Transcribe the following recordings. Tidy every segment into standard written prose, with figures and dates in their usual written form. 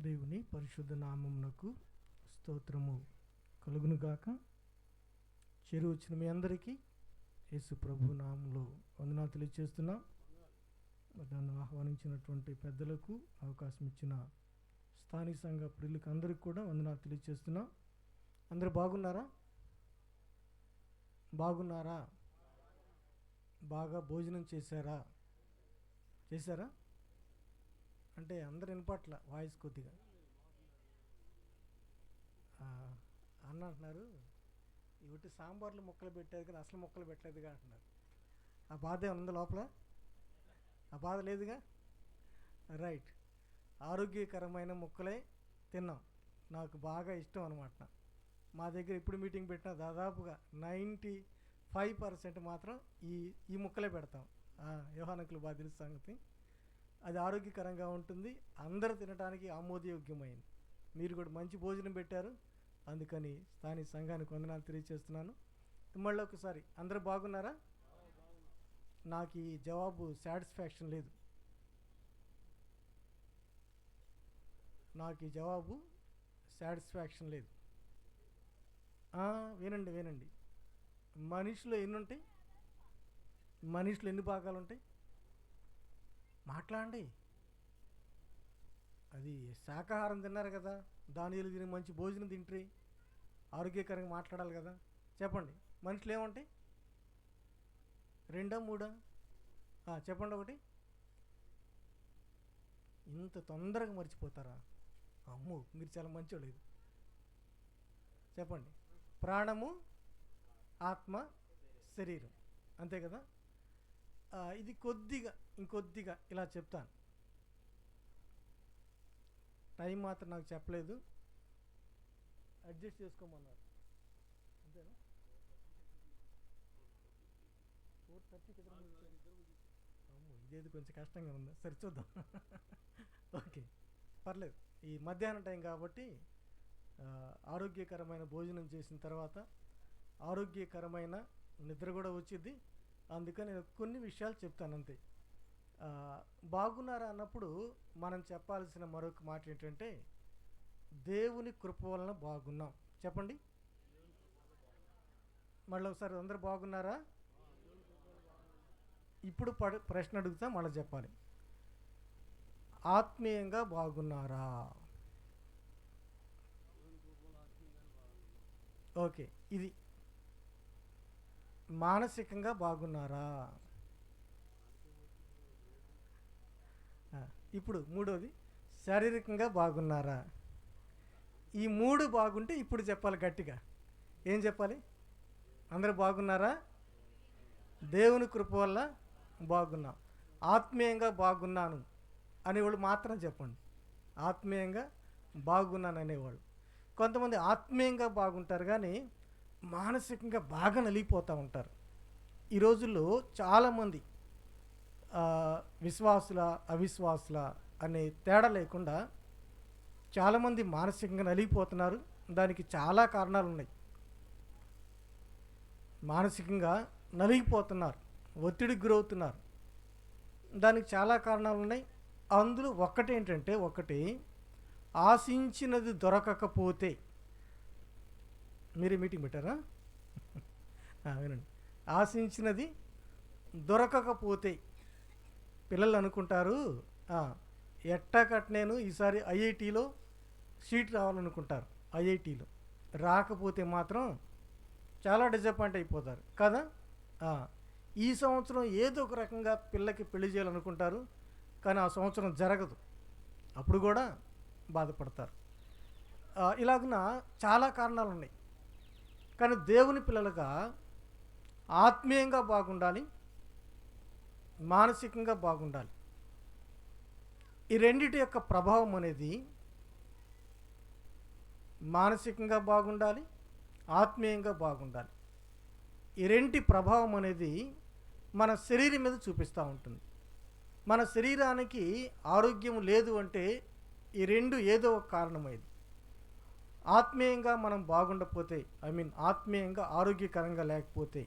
దేవుని పరిశుద్ధ నామమునకు స్తోత్రము కలుగునుగాక. చెరువు వచ్చిన మీ అందరికీ యేసు ప్రభు నామంలో వందనాలు తెలియజేస్తున్నాం. నన్ను ఆహ్వానించినటువంటి పెద్దలకు, అవకాశం ఇచ్చిన స్థానిక సంఘ ప్రియులకు అందరికీ కూడా వందనాలు తెలియజేస్తున్నాం. అందరూ బాగున్నారా? బాగా భోజనం చేశారా? అంటే అందరు వినపట్ల వాయిస్ కొద్దిగా అన్న అంటున్నారు, ఇవి సాంబార్లు ముక్కలు పెట్టారు కానీ అసలు ముక్కలు పెట్టలేదుగా అంటున్నారు. ఆ బాధ ఏమన్నా లోపల? ఆ బాధ లేదుగా. రైట్, ఆరోగ్యకరమైన ముక్కలే తిన్నాం. నాకు బాగా ఇష్టం అనమాట. మా దగ్గర ఇప్పుడు మీటింగ్ పెట్టినా దాదాపుగా 95% మాత్రం ఈ ముక్కలే పెడతాం. యోహానకులు బాగా తెలుసు సంగతి. అది ఆరోగ్యకరంగా ఉంటుంది, అందరూ తినడానికి ఆమోదయోగ్యమైంది. మీరు కూడా మంచి భోజనం పెట్టారు, అందుకని స్థానిక సంఘానికి వందనాలు తెలియజేస్తున్నాను. మళ్ళీ ఒకసారి అందరూ బాగున్నారా? నాకు ఈ జవాబు సాటిస్ఫాక్షన్ లేదు. వినండి, మనిషిలో ఎన్ని ఉంటాయి? మనిషిలో ఎన్ని భాగాలు ఉంటాయి? మాట్లాడండి. అది శాకాహారం తిన్నారు కదా, దానిలో తిని మంచి భోజనం తింటారు, ఆరోగ్యకరంగా మాట్లాడాలి కదా. చెప్పండి, మనుషులు ఏముంటాయి? 2 3? చెప్పండి ఒకటి. ఇంత తొందరగా మర్చిపోతారా? అమ్మో, మీరు చాలా మంచోళ్ళు. ఇది చెప్పండి. ప్రాణము, ఆత్మ, శరీరం, అంతే కదా. ఇది ఇంకొద్దిగా ఇలా చెప్తాను. టైం మాత్రం నాకు చెప్పలేదు, అడ్జస్ట్ చేసుకోమన్నారు. అంతేనా? 4:30 కదా. ఇదేది కొంచెం కష్టంగా ఉందా? సరే చూద్దాం. ఓకే, పర్లేదు. ఈ మధ్యాహ్నం టైం కాబట్టి ఆరోగ్యకరమైన భోజనం చేసిన తర్వాత ఆరోగ్యకరమైన నిద్ర కూడా వచ్చింది. అందుకని నేను కొన్ని విషయాలు చెప్తాను అంతే. బాగున్నారా అన్నప్పుడు మనం చెప్పాల్సిన మరొక మాట ఏంటంటే, దేవుని కృప వలన బాగున్నాం. చెప్పండి మళ్ళీ ఒకసారి. అందరూ బాగున్నారా? ఇప్పుడు ప్రశ్న అడుగుతా, మళ్ళీ చెప్పాలి. ఆత్మీయంగా బాగున్నారా? ఓకే, ఇది. మానసికంగా బాగున్నారా? ఇప్పుడు మూడోది, శారీరకంగా బాగున్నారా? ఈ 3 బాగుంటే ఇప్పుడు చెప్పాలి గట్టిగా. ఏం చెప్పాలి? అందరూ బాగున్నారా? దేవుని కృప వల్ల బాగున్నాం. ఆత్మీయంగా బాగున్నాను అనేవాళ్ళు మాత్రం చెప్పండి. ఆత్మీయంగా బాగున్నాను అనేవాళ్ళు. కొంతమంది ఆత్మీయంగా బాగుంటారు కానీ మానసికంగా బాగా నలిగిపోతూ ఉంటారు. ఈ రోజుల్లో చాలామంది విశ్వాసుల, అవిశ్వాసుల అనే తేడా లేకుండా చాలామంది మానసికంగా నలిగిపోతున్నారు. దానికి చాలా కారణాలు ఉన్నాయి. మానసికంగా నలిగిపోతున్నారు, ఒత్తిడికి గురవుతున్నారు. దానికి చాలా కారణాలు ఉన్నాయి. అందులో ఒకటి ఆశించినది దొరకకపోతే. మీరే మీటింగ్ పెట్టారా? వినండి. ఆశించినది దొరకకపోతే పిల్లలు అనుకుంటారు, ఎట్టకట్ నేను ఈసారి ఐఐటీలో సీట్ రావాలనుకుంటారు. ఐఐటీలో రాకపోతే మాత్రం చాలా డిసప్పాయింట్ అయిపోతారు కదా. ఈ సంవత్సరం ఏదో ఒక రకంగా పిల్లకి పెళ్లి చేయాలనుకుంటారు, కానీ ఆ సంవత్సరం జరగదు. అప్పుడు కూడా బాధపడతారు. ఇలాగున చాలా కారణాలు ఉన్నాయి. కానీ దేవుని పిల్లలుగా ఆత్మీయంగా బాగుండాలి, మానసికంగా బాగుండాలి. ఈ రెండిటి యొక్క ప్రభావం అనేది, మానసికంగా బాగుండాలి, ఆత్మీయంగా బాగుండాలి. ఈ రెంటి ప్రభావం అనేది మన శరీరం మీద చూపిస్తూ ఉంటుంది. మన శరీరానికి ఆరోగ్యం లేదు అంటే ఈ రెండు ఏదో ఒక కారణమైంది. ఆత్మీయంగా మనం బాగుండకపోతే, ఆత్మీయంగా ఆరోగ్యకరంగా లేకపోతే,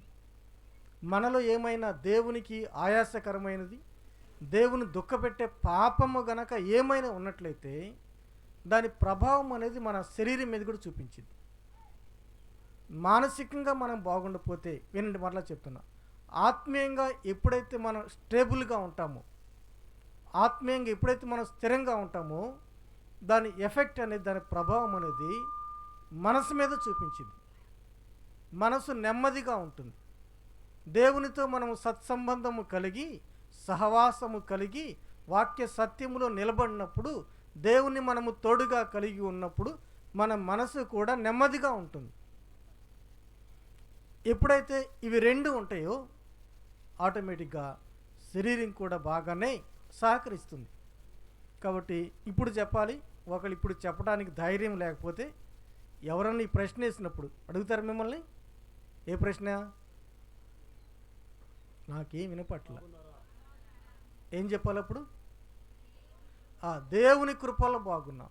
మనలో ఏమైనా దేవునికి ఆయాసకరమైనది, దేవుని దుఃఖపెట్టే పాపము గనక ఏమైనా ఉన్నట్లయితే దాని ప్రభావం అనేది మన శరీరం మీద కూడా చూపించింది. మానసికంగా మనం బాగుండకపోతే, వినండి మరలా చెప్తున్నా, ఆత్మీయంగా ఎప్పుడైతే మనం స్టేబుల్గా ఉంటామో, ఆత్మీయంగా ఎప్పుడైతే మనం స్థిరంగా ఉంటామో, దాని ఎఫెక్ట్ అనేది, దాని ప్రభావం అనేది మనసు మీద చూపించింది. మనసు నెమ్మదిగా ఉంటుంది. దేవునితో మనము సత్సంబంధము కలిగి, సహవాసము కలిగి, వాక్య సత్యములో నిలబడినప్పుడు, దేవుని మనము తోడుగా కలిగి ఉన్నప్పుడు మన మనసు కూడా నెమ్మదిగా ఉంటుంది. ఎప్పుడైతే ఇవి రెండు ఉంటాయో ఆటోమేటిక్గా శరీరం కూడా బాగానే సహకరిస్తుంది. కాబట్టి ఇప్పుడు చెప్పాలి, ఒకళ్ళు ఇప్పుడు చెప్పడానికి ధైర్యం లేకపోతే ఎవరన్నా ఈ ప్రశ్న వేసినప్పుడు అడుగుతారు మిమ్మల్ని, ఏ ప్రశ్న? నాకేం వినపట్ల. ఏం చెప్పాలి అప్పుడు? దేవుని కృపలో బాగున్నాం.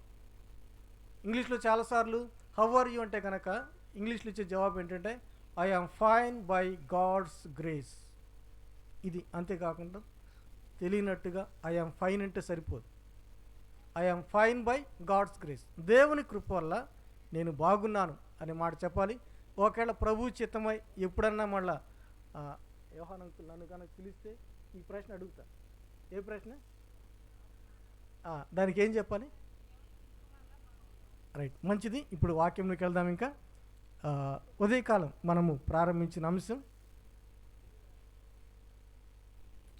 ఇంగ్లీష్లో చాలాసార్లు హౌ ఆర్ యూ అంటే కనుక ఇంగ్లీష్లో ఇచ్చే జవాబు ఏంటంటే I am fine by God's grace. ఇది అంతేకాకుండా తెలియనట్టుగా ఐ ఆమ్ ఫైన్ అంటే సరిపోదు. I am fine by God's grace, దేవుని కృప వల్ల నేను బాగున్నాను అనే మాట చెప్పాలి. ఒకవేళ ప్రభు చిత్తమై ఎప్పుడన్నా మళ్ళా యోహాన్ అంకుల్ నన్ను కనుక పిలిస్తే ఈ ప్రశ్న అడుగుతా. ఏ ప్రశ్న? దానికి ఏం చెప్పాలి? రైట్, మంచిది. ఇప్పుడు వాక్యంలోకి వెళ్దాం. ఇంకా ఉదయకాలం మనము ప్రారంభించిన అంశం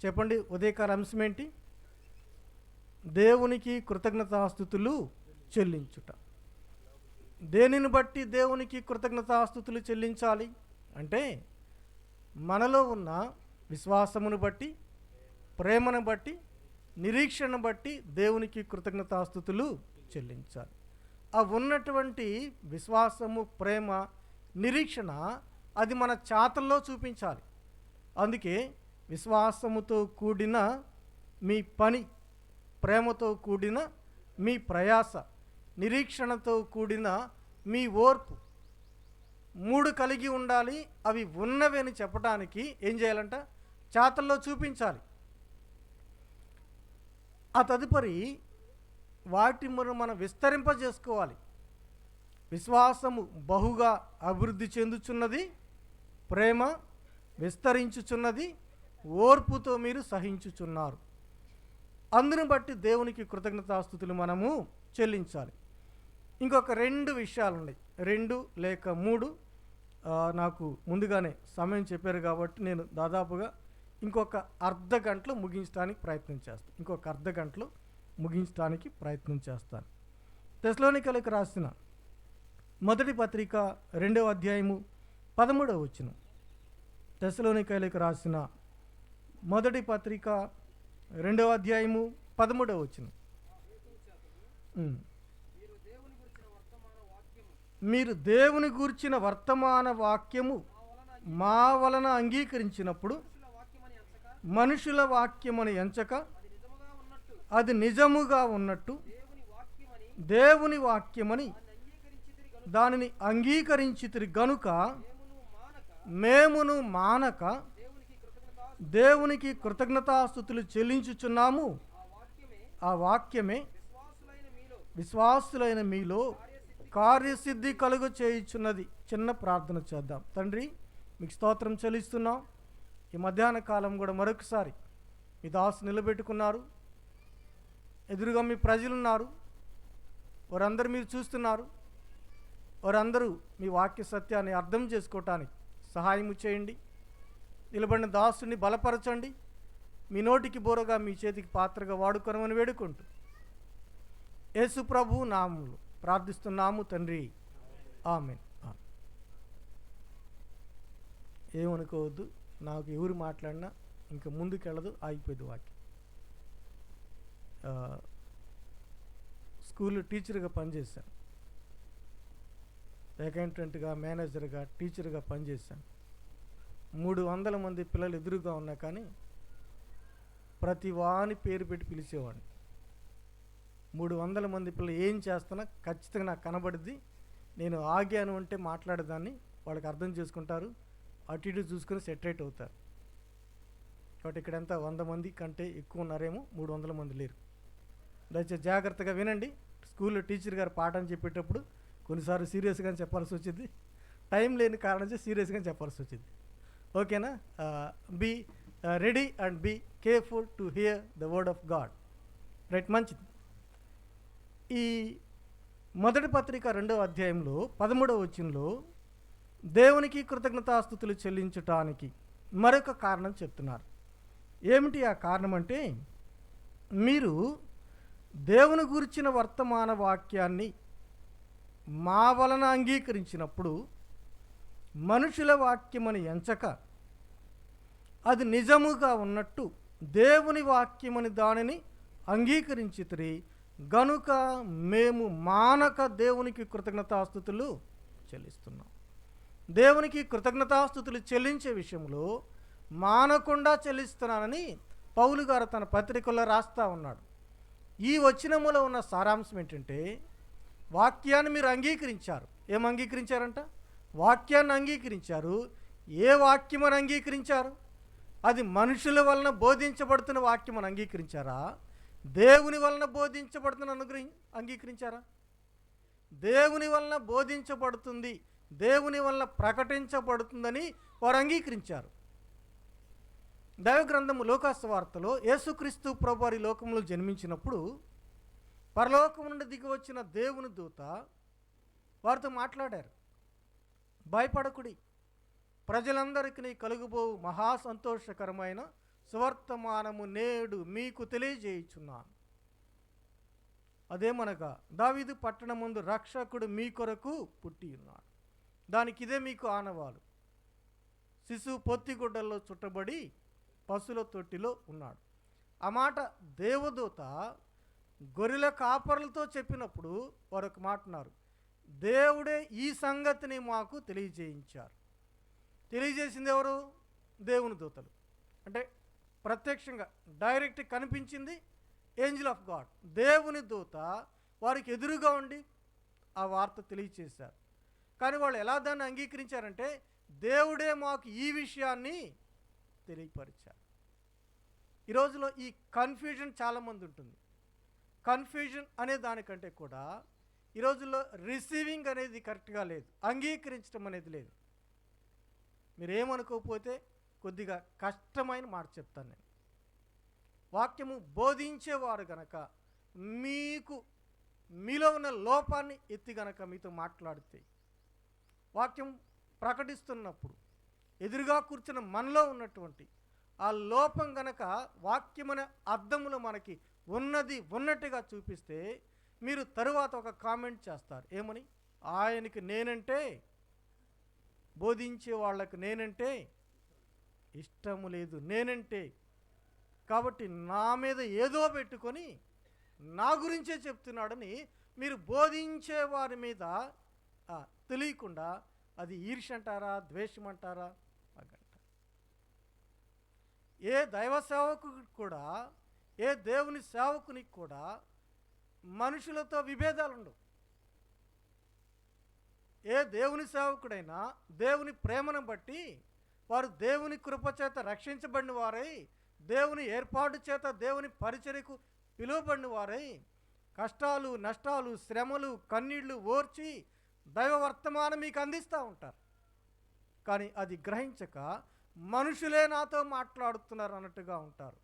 చెప్పండి. ఉదయకాల అంశం ఏంటి? దేవునికి కృతజ్ఞతాస్తుతులు చెల్లించుట. దేనిని బట్టి దేవునికి కృతజ్ఞతాస్తుతులు చెల్లించాలి అంటే, మనలో ఉన్న విశ్వాసమును బట్టి, ప్రేమను బట్టి, నిరీక్షణ బట్టి దేవునికి కృతజ్ఞతాస్తుతులు చెల్లించాలి. ఆ ఉన్నటువంటి విశ్వాసము, ప్రేమ, నిరీక్షణ అది మన చాతల్లో చూపించాలి. అందుకే విశ్వాసముతో కూడిన మీ పని, ప్రేమతో కూడిన మీ ప్రయాస, నిరీక్షణతో కూడిన మీ ఓర్పు, మూడు కలిగి ఉండాలి. అవి ఉన్నవి అని చెప్పడానికి ఏం చేయాలంట? చాతల్లో చూపించాలి. ఆ తదుపరి వాటి మనం విస్తరింపజేసుకోవాలి. విశ్వాసము బహుగా అభివృద్ధి చెందుచున్నది, ప్రేమ విస్తరించుచున్నది, ఓర్పుతో మీరు సహించుచున్నారు. అందును బట్టి దేవునికి కృతజ్ఞతాస్తుతులు మనము చెల్లించాలి. ఇంకొక 2 విషయాలు ఉన్నాయి, 2 లేక 3. నాకు ముందుగానే సమయం చెప్పారు కాబట్టి నేను దాదాపుగా ఇంకొక అర్ధ గంటలో ముగించడానికి ప్రయత్నం చేస్తాను. ప్రయత్నం చేస్తాను. తెస్సలోనికీయులకు రాసిన మొదటి పత్రిక 2వ అధ్యాయము 13వ వచనం. తెస్సలోనికీయులకు రాసిన మొదటి పత్రిక 2వ అధ్యాయము 13వ వచనం. మీరు దేవుని గూర్చిన వర్తమాన వాక్యము మా వలన అంగీకరించినప్పుడు మనుషుల వాక్యమని ఎంచక అది నిజముగా ఉన్నట్టు దేవుని వాక్యమని దానిని అంగీకరించితిరి గనుక మేమును మానక దేవునికి కృతజ్ఞతాస్తుతులు చెల్లించుచున్నాము. ఆ వాక్యమే విశ్వాసులైన మీలో కార్యసిద్ధి కలుగ చేయుచున్నది. చిన్న ప్రార్థన చేద్దాం. తండ్రి, మీకు స్తోత్రం చెల్లిస్తున్నాం. ఈ మధ్యాహ్న కాలం కూడా మరొకసారి మీ దాసు నిలబెట్టుకున్నారు. ఎదురుగా మీ ప్రజలున్నారు, వారందరూ మీరు చూస్తున్నారు. వారందరూ మీ వాక్య సత్యాన్ని అర్థం చేసుకోవటానికి సహాయం చేయండి. నిలబడిన దాసుని బలపరచండి. మీ నోటికి బోరగా మీ చేతికి పాత్రగా వాడుకొనమని వేడుకుంటూ యేసు ప్రభు నామములో ప్రార్థిస్తున్నాము తండ్రి, ఆమేన్. ఏమనుకోవద్దు, నాకు ఎవరు మాట్లాడినా ఇంకా ముందుకెళ్ళదు, ఆగిపోయింది వాక్యం. స్కూల్లో టీచర్గా పనిచేశాను, అకౌంటెంట్గా, మేనేజర్గా, టీచర్గా పనిచేశాను. 300 మంది పిల్లలు ఎదురుగా ఉన్నా కానీ ప్రతి వాని పేరు పెట్టి పిలిచేవాడిని. 300 మంది పిల్లలు ఏం చేస్తున్నా ఖచ్చితంగా నాకు కనబడిద్ది. నేను ఆగాను అంటే మాట్లాడేదాన్ని, వాళ్ళకి అర్థం చేసుకుంటారు, అటు ఇటు చూసుకొని సెటరేట్ అవుతారు. కాబట్టి ఇక్కడ ఎంత 100 మంది కంటే ఎక్కువ ఉన్నారేమో, 300 మంది లేరు. దయచేసి జాగ్రత్తగా వినండి. స్కూల్లో టీచర్ గారు పాఠం చెప్పేటప్పుడు కొన్నిసార్లు సీరియస్గా చెప్పాల్సి వచ్చింది, టైం లేని కారణం చేసి సీరియస్గా చెప్పాల్సి వచ్చింది. ఓకేనా? Be ready and be careful to hear the word of God. Right, మంచిది. ఈ మొదటి పత్రిక 2వ అధ్యాయంలో 13వ వచనంలో దేవునికి కృతజ్ఞతాస్తుతులు చెల్లించటానికి మరొక కారణం చెప్తున్నారు. ఏమిటి ఆ కారణం అంటే, మీరు దేవుని గురించిన వర్తమాన వాక్యాన్ని మా వలన అంగీకరించినప్పుడు మనుషుల వాక్యమని ఎంచక అది నిజముగా ఉన్నట్టు దేవుని వాక్యమని దానిని అంగీకరించితిరి గనుక మేము మానక దేవునికి కృతజ్ఞతాస్తుతులు చెల్లిస్తున్నాం. దేవునికి కృతజ్ఞతాస్తుతులు చెల్లించే విషయంలో మానకుండా చెల్లిస్తున్నానని పౌలు గారు తన పత్రికల్లో రాస్తూ ఉన్నాడు. ఈ వచనములో ఉన్న సారాంశం ఏంటంటే, వాక్యాన్ని మీరు అంగీకరించారు. ఏం అంగీకరించారంట? వాక్యాన్ని అంగీకరించారు. ఏ వాక్యమని అంగీకరించారు? అది మనుషుల వలన బోధించబడుతున్న వాక్యమని అంగీకరించారా? దేవుని వలన బోధించబడుతున్న అంగీకరించారా? దేవుని వలన బోధించబడుతుంది, దేవుని వలన ప్రకటించబడుతుందని వారు అంగీకరించారు. దైవగ్రంథము లోకాసు వార్తలో యేసుక్రీస్తు ప్రభువారి లోకంలో జన్మించినప్పుడు పరలోకం నుండి దిగి వచ్చిన దేవుని దూత వారితో మాట్లాడారు. భయపడకుడి, ప్రజలందరికీ కలుగుబో మహా సంతోషకరమైన సువర్తమానము నేడు మీకు తెలియజేయుచున్నాను. అదేమనగా దావీదు పట్టణమందు రక్షకుడు మీ కొరకు పుట్టి ఉన్నాడు. దానికి ఇదే మీకు ఆనవాలు. శిశువు పొత్తిగుడ్డల్లో చుట్టబడి పశుల తొట్టిలో ఉన్నాడు. ఆ మాట దేవదూత గొర్రెల కాపరులతో చెప్పినప్పుడు వారు ఒక మాట అన్నారు, దేవుడే ఈ సంగతిని మాకు తెలియజేయించారు. తెలియజేసింది ఎవరు? దేవుని దూతలు. అంటే ప్రత్యక్షంగా డైరెక్ట్ కనిపించింది ఏంజిల్ ఆఫ్ గాడ్. దేవుని దూత వారికి ఎదురుగా ఉండి ఆ వార్త తెలియచేశారు. కానీ వాళ్ళు ఎలా దాన్ని అంగీకరించారంటే, దేవుడే మాకు ఈ విషయాన్ని తెలియపరిచారు. ఈ రోజులో ఈ కన్ఫ్యూజన్ చాలామంది ఉంటుంది. కన్ఫ్యూజన్ అనే దానికంటే కూడా ఈ రోజుల్లో రిసీవింగ్ అనేది కరెక్ట్గా లేదు, అంగీకరించడం అనేది లేదు. మీరేమనుకోకపోతే కొద్దిగా కష్టమైన మాట చెప్తాను నేను. వాక్యము బోధించేవారు గనక మీలో ఉన్న లోపాన్ని ఎత్తి గనక మీతో మాట్లాడితే, వాక్యం ప్రకటిస్తున్నప్పుడు ఎదురుగా కూర్చున్న మనలో ఉన్నటువంటి ఆ లోపం గనక వాక్యమనే అర్థములో మనకి ఉన్నట్టుగా చూపిస్తే, మీరు తరువాత ఒక కామెంట్ చేస్తారు. ఏమని? ఆయనకి నేనంటే, బోధించే వాళ్ళకి నేనంటే ఇష్టము లేదు, నేనంటే కాబట్టి నా మీద ఏదో పెట్టుకొని నా గురించే చెప్తున్నాడని మీరు బోధించే వారి మీద తెలియకుండా అది ఈర్ష్య అంటారా, ద్వేషం అంటారా, అగంట. ఏ దైవ సేవకుడికి కూడా, ఏ దేవుని సేవకునికి కూడా మనుషులతో విభేదాలు ఉండవు. ఏ దేవుని సేవకుడైనా దేవుని ప్రేమను బట్టి వారు దేవుని కృపచేత రక్షించబడిన వారై, దేవుని ఏర్పాటు చేత దేవుని పరిచర్యకు పిలువబడిన వారై, కష్టాలు నష్టాలు శ్రమలు కన్నీళ్లు ఓర్చి దైవ వర్తమానం మీకు అందిస్తూ ఉంటారు. కానీ అది గ్రహించక మనుషులే నాతో మాట్లాడుతున్నారు అన్నట్టుగా ఉంటారు.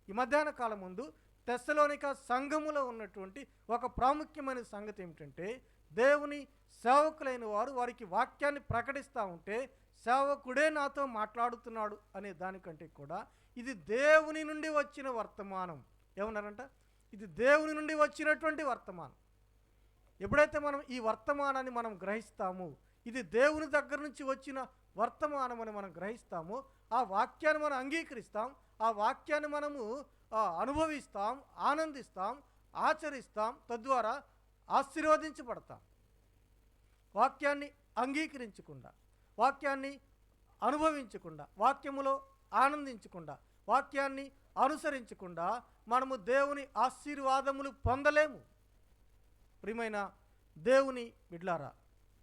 ఈ మధ్యాహ్న కాలం ముందు తెస్సలోనిక సంఘములో ఉన్నటువంటి ఒక ప్రాముఖ్యమైన సంగతి ఏమిటంటే, దేవుని సేవకులైన వారు వారికి వాక్యాన్ని ప్రకటిస్తూ ఉంటే సేవకుడే నాతో మాట్లాడుతున్నాడు అనే దానికంటే కూడా ఇది దేవుని నుండి వచ్చిన వర్తమానం. ఏమన్నారంట? ఇది దేవుని నుండి వచ్చినటువంటి వర్తమానం. ఎప్పుడైతే మనం ఈ వర్తమానాన్ని మనం గ్రహిస్తామో, ఇది దేవుని దగ్గర నుంచి వచ్చిన వర్తమానం అని మనం గ్రహిస్తామో, ఆ వాక్యాన్ని మనం అంగీకరిస్తాం, ఆ వాక్యాన్ని మనము అనుభవిస్తాం, ఆనందిస్తాం, ఆచరిస్తాం, తద్వారా ఆశీర్వదించబడతాం. వాక్యాన్ని అంగీకరించకుండా, వాక్యాన్ని అనుభవించకుండా, వాక్యములో ఆనందించకుండా, వాక్యాన్ని అనుసరించకుండా మనము దేవుని ఆశీర్వాదములు పొందలేము. ప్రియమైన దేవుని బిడ్లారా,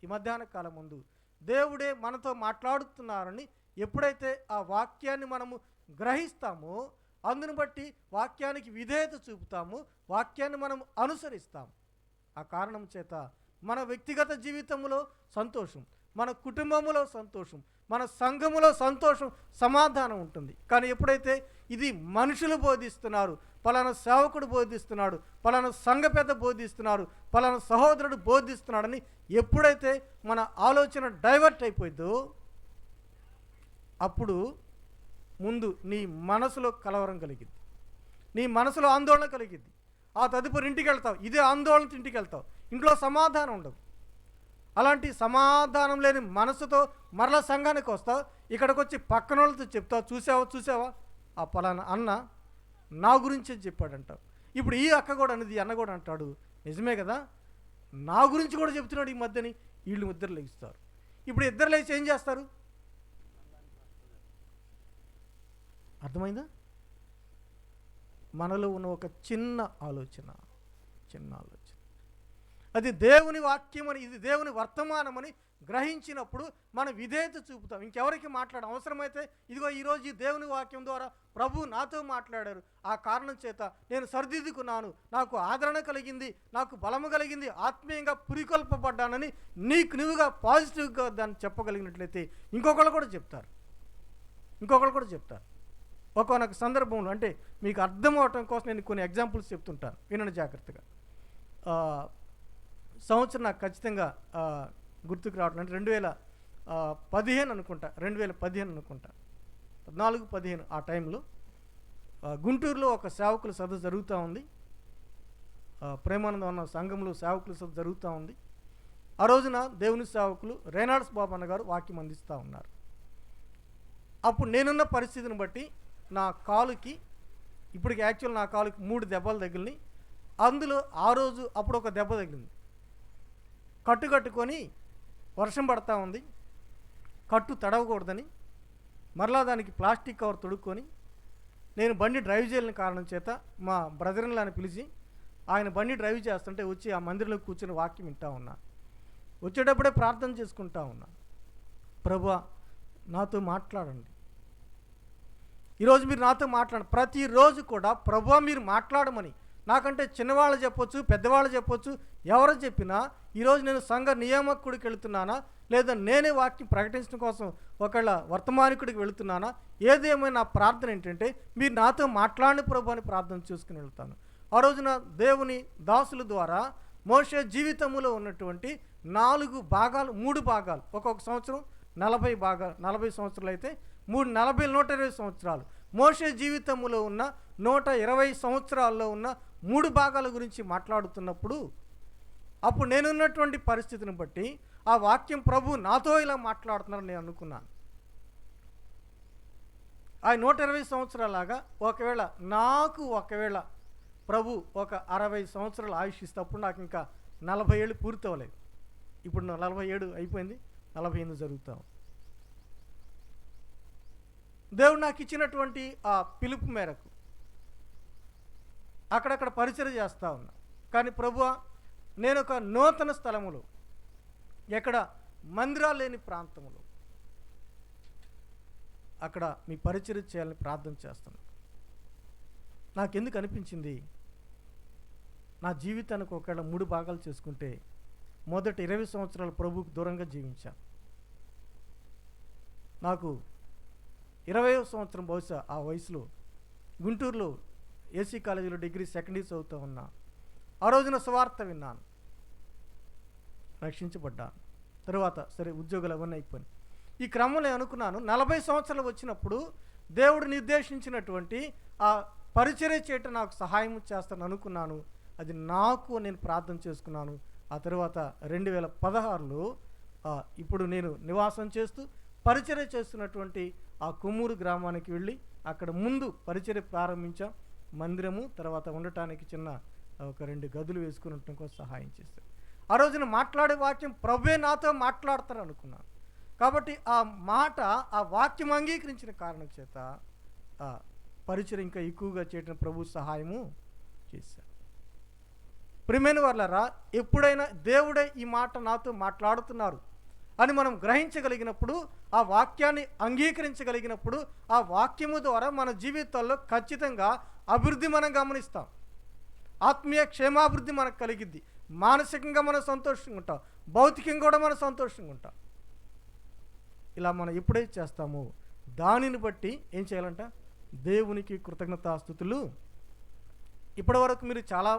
ఈ మధ్యాహ్న కాలం ముందు దేవుడే మనతో మాట్లాడుతున్నారని ఎప్పుడైతే ఆ వాక్యాన్ని మనము గ్రహిస్తామో, అందును బట్టి వాక్యానికి విధేయత చూపుతాము, వాక్యాన్ని మనం అనుసరిస్తాము. ఆ కారణం చేత మన వ్యక్తిగత జీవితంలో సంతోషం, మన కుటుంబంలో సంతోషం, మన సంఘములో సంతోషం, సమాధానం ఉంటుంది. కానీ ఎప్పుడైతే ఇది మనుషులు బోధిస్తున్నారు, పలానా సేవకుడు బోధిస్తున్నాడు, పలానా సంఘ పెద్ద బోధిస్తున్నారు, పలానా సహోదరుడు బోధిస్తున్నాడని ఎప్పుడైతే మన ఆలోచన డైవర్ట్ అయిపోయిందో అప్పుడు ముందు నీ మనసులో కలవరం కలిగింది, నీ మనసులో ఆందోళన కలిగింది. ఆ తదుపరి ఇంటికి వెళ్తావు, ఇదే ఆందోళనతో ఇంటికి వెళ్తావు, ఇంట్లో సమాధానం ఉండదు. అలాంటి సమాధానం లేని మనసుతో మరలా సంఘానికి వస్తావు, ఇక్కడికి వచ్చి పక్కన వాళ్ళతో చెప్తావు, చూసావా ఆ పలానా అన్న నా గురించే చెప్పాడంటావు. ఇప్పుడు ఈ అక్క కూడా అనేది అన్న కూడా అంటాడు, నిజమే కదా, నా గురించి కూడా చెప్తున్నాడు ఈ మధ్యని. వీళ్ళు ఇద్దరు లేస్తారు. ఇప్పుడు ఇద్దరు లేచి ఏం చేస్తారు? అర్థమైందా? మనలో ఉన్న ఒక చిన్న ఆలోచన, అది దేవుని వాక్యమని, ఇది దేవుని వర్తమానమని గ్రహించినప్పుడు మనం విధేయత చూపుతాం. ఇంకెవరికి మాట్లాడడం అవసరమైతే ఇదిగో ఈరోజు ఈ దేవుని వాక్యం ద్వారా ప్రభు నాతో మాట్లాడారు, ఆ కారణం చేత నేను సరిదిద్దుకున్నాను, నాకు ఆదరణ కలిగింది, నాకు బలము కలిగింది, ఆత్మీయంగా పురికొల్పబడ్డానని నీకు నువ్వుగా పాజిటివ్గా దాన్ని చెప్పగలిగినట్లయితే ఇంకొకళ్ళు కూడా చెప్తారు. ఒక్కొక్క సందర్భంలో, అంటే మీకు అర్థం అవటం కోసం నేను కొన్ని ఎగ్జాంపుల్స్ చెప్తుంటాను, వినండి జాగ్రత్తగా. సంవత్సరం నాకు ఖచ్చితంగా గుర్తుకు రావట్లేదు, 2015 అనుకుంటా, 14-15 ఆ టైంలో గుంటూరులో ఒక సేవకుల సదస్సు జరుగుతూ ఉంది. ప్రేమానందం అన్న సంఘంలో సేవకుల సదస్సు జరుగుతూ ఉంది. ఆ రోజున దేవుని సేవకులు రేనాడ్స్ బాబు అన్న గారు వాక్యం అందిస్తూ ఉన్నారు. అప్పుడు నేనున్న పరిస్థితిని బట్టి నా కాలుకి, ఇప్పటికి యాక్చువల్ నా కాలుకి 3 దెబ్బలు తగిలినాయి. అందులో ఆ రోజు అప్పుడు ఒక దెబ్బ తగిలింది. కట్టుకొని వర్షం పడతా ఉంది, కట్టు తడవకూడదని మరలా దానికి ప్లాస్టిక్ కవర్ తొడుక్కొని నేను బండి డ్రైవ్ చేయలేని కారణం చేత మా బ్రదర్ని పిలిచి ఆయన బండి డ్రైవ్ చేస్తుంటే వచ్చి ఆ మందిరంలో కూర్చొని వాక్యం వింటా ఉన్నా. వచ్చేటప్పుడే ప్రార్థన చేసుకుంటా ఉన్నా, ప్రభువా నాతో మాట్లాడండి, ఈరోజు మీరు నాతో ప్రతిరోజు కూడా ప్రభువా మీరు మాట్లాడమని, నాకంటే చిన్నవాళ్ళు చెప్పొచ్చు, పెద్దవాళ్ళు చెప్పొచ్చు, ఎవరు చెప్పినా ఈరోజు నేను సంఘ నియామకుడికి వెళుతున్నానా, లేదా నేనే వాక్యం ప్రకటించడం కోసం ఒకళ్ళ వర్తమానికుడికి వెళుతున్నానా, ఏదేమైనా నా ప్రార్థన ఏంటంటే మీరు నాతో మాట్లాడిన ప్రభు అని ప్రార్థన చేసుకుని వెళ్తాను. ఆ రోజున దేవుని దాసుల ద్వారా మోషే జీవితంలో ఉన్నటువంటి 3 భాగాలు, ఒక్కొక్క సంవత్సరం 40 సంవత్సరాలు అయితే 120 సంవత్సరాలు. మోషే జీవితంలో ఉన్న 120 సంవత్సరాల్లో ఉన్న 3 భాగాల గురించి మాట్లాడుతున్నప్పుడు అప్పుడు నేనున్నటువంటి పరిస్థితిని బట్టి ఆ వాక్యం ప్రభు నాతో ఇలా మాట్లాడుతున్నారని నేను అనుకున్నాను. ఆ 120 సంవత్సరాలాగా ఒకవేళ ప్రభు ఒక 60 సంవత్సరాలు ఆయుష్ ఇస్తే అప్పుడు నాకు ఇంకా 40 ఏళ్ళు పూర్తి అవ్వలేదు. ఇప్పుడు 47 అయిపోయింది, 48 జరుగుతాం. దేవుడు నాకు ఇచ్చినటువంటి ఆ పిలుపు మేరకు అక్కడక్కడ పరిచయం చేస్తూ ఉన్నా. కానీ ప్రభువా నేను ఒక నూతన స్థలములో, ఎక్కడ మందిరాలు లేని ప్రాంతంలో అక్కడ మీ పరిచయం చేయాలని ప్రార్థన చేస్తున్నాను. నాకెందుకు అనిపించింది, నా జీవితానికి ఒకవేళ 3 భాగాలు చేసుకుంటే మొదటి 20 సంవత్సరాలు ప్రభువుకు దూరంగా జీవించాను. నాకు 20వ సంవత్సరం బహుశా ఆ వయసులో గుంటూరులో ఏసీ కాలేజీలో డిగ్రీ సెకండ్ ఇయర్ చదువుతూ ఉన్నా. ఆ రోజున సువార్త విన్నాను, రక్షించబడ్డాను. తర్వాత సరే ఉద్యోగాలు అవన్నీ అయిపోయినాయి. ఈ క్రమంలో అనుకున్నాను 40 సంవత్సరాలు వచ్చినప్పుడు దేవుడు నిర్దేశించినటువంటి ఆ పరిచర్య చేయటం నాకు సహాయం చేస్తాను అనుకున్నాను. అది నాకు నేను ప్రార్థన చేసుకున్నాను. ఆ తర్వాత 2016లో ఇప్పుడు నేను నివాసం చేస్తూ పరిచర్య చేస్తున్నటువంటి ఆ కొమ్మూరు గ్రామానికి వెళ్ళి అక్కడ ముందు పరిచర్య ప్రారంభించాం. మందిరము, తర్వాత ఉండటానికి చిన్న ఒక 2 గదులు వేసుకుని ఉండటం కోసం సహాయం చేశాను. ఆ రోజున మాట్లాడే వాక్యం ప్రభువే నాతో మాట్లాడతారు అనుకున్నాను. కాబట్టి ఆ వాక్యం అంగీకరించిన కారణం చేత పరిచర్య ఇంకా ఎక్కువగా చేయడం ప్రభు సహాయము చేశారు. ప్రియమైన వారలారా, ఎప్పుడైనా దేవుడే ఈ మాట నాతో మాట్లాడుతున్నారు అని మనం గ్రహించగలిగినప్పుడు, ఆ వాక్యాన్ని అంగీకరించగలిగినప్పుడు, ఆ వాక్యము ద్వారా మన జీవితాల్లో ఖచ్చితంగా అభివృద్ధి మనం గమనిస్తాం. ఆత్మీయ క్షేమాభివృద్ధి మనకు కలిగిద్ది. మానసికంగా మనం సంతోషంగా ఉంటాం, భౌతికంగా కూడా మనం సంతోషంగా ఉంటాం. ఇలా మనం ఎప్పుడైతే చేస్తామో దానిని బట్టి ఏం చేయాలంట? దేవునికి కృతజ్ఞతాస్తుతులు. ఇప్పటివరకు మీరు చాలా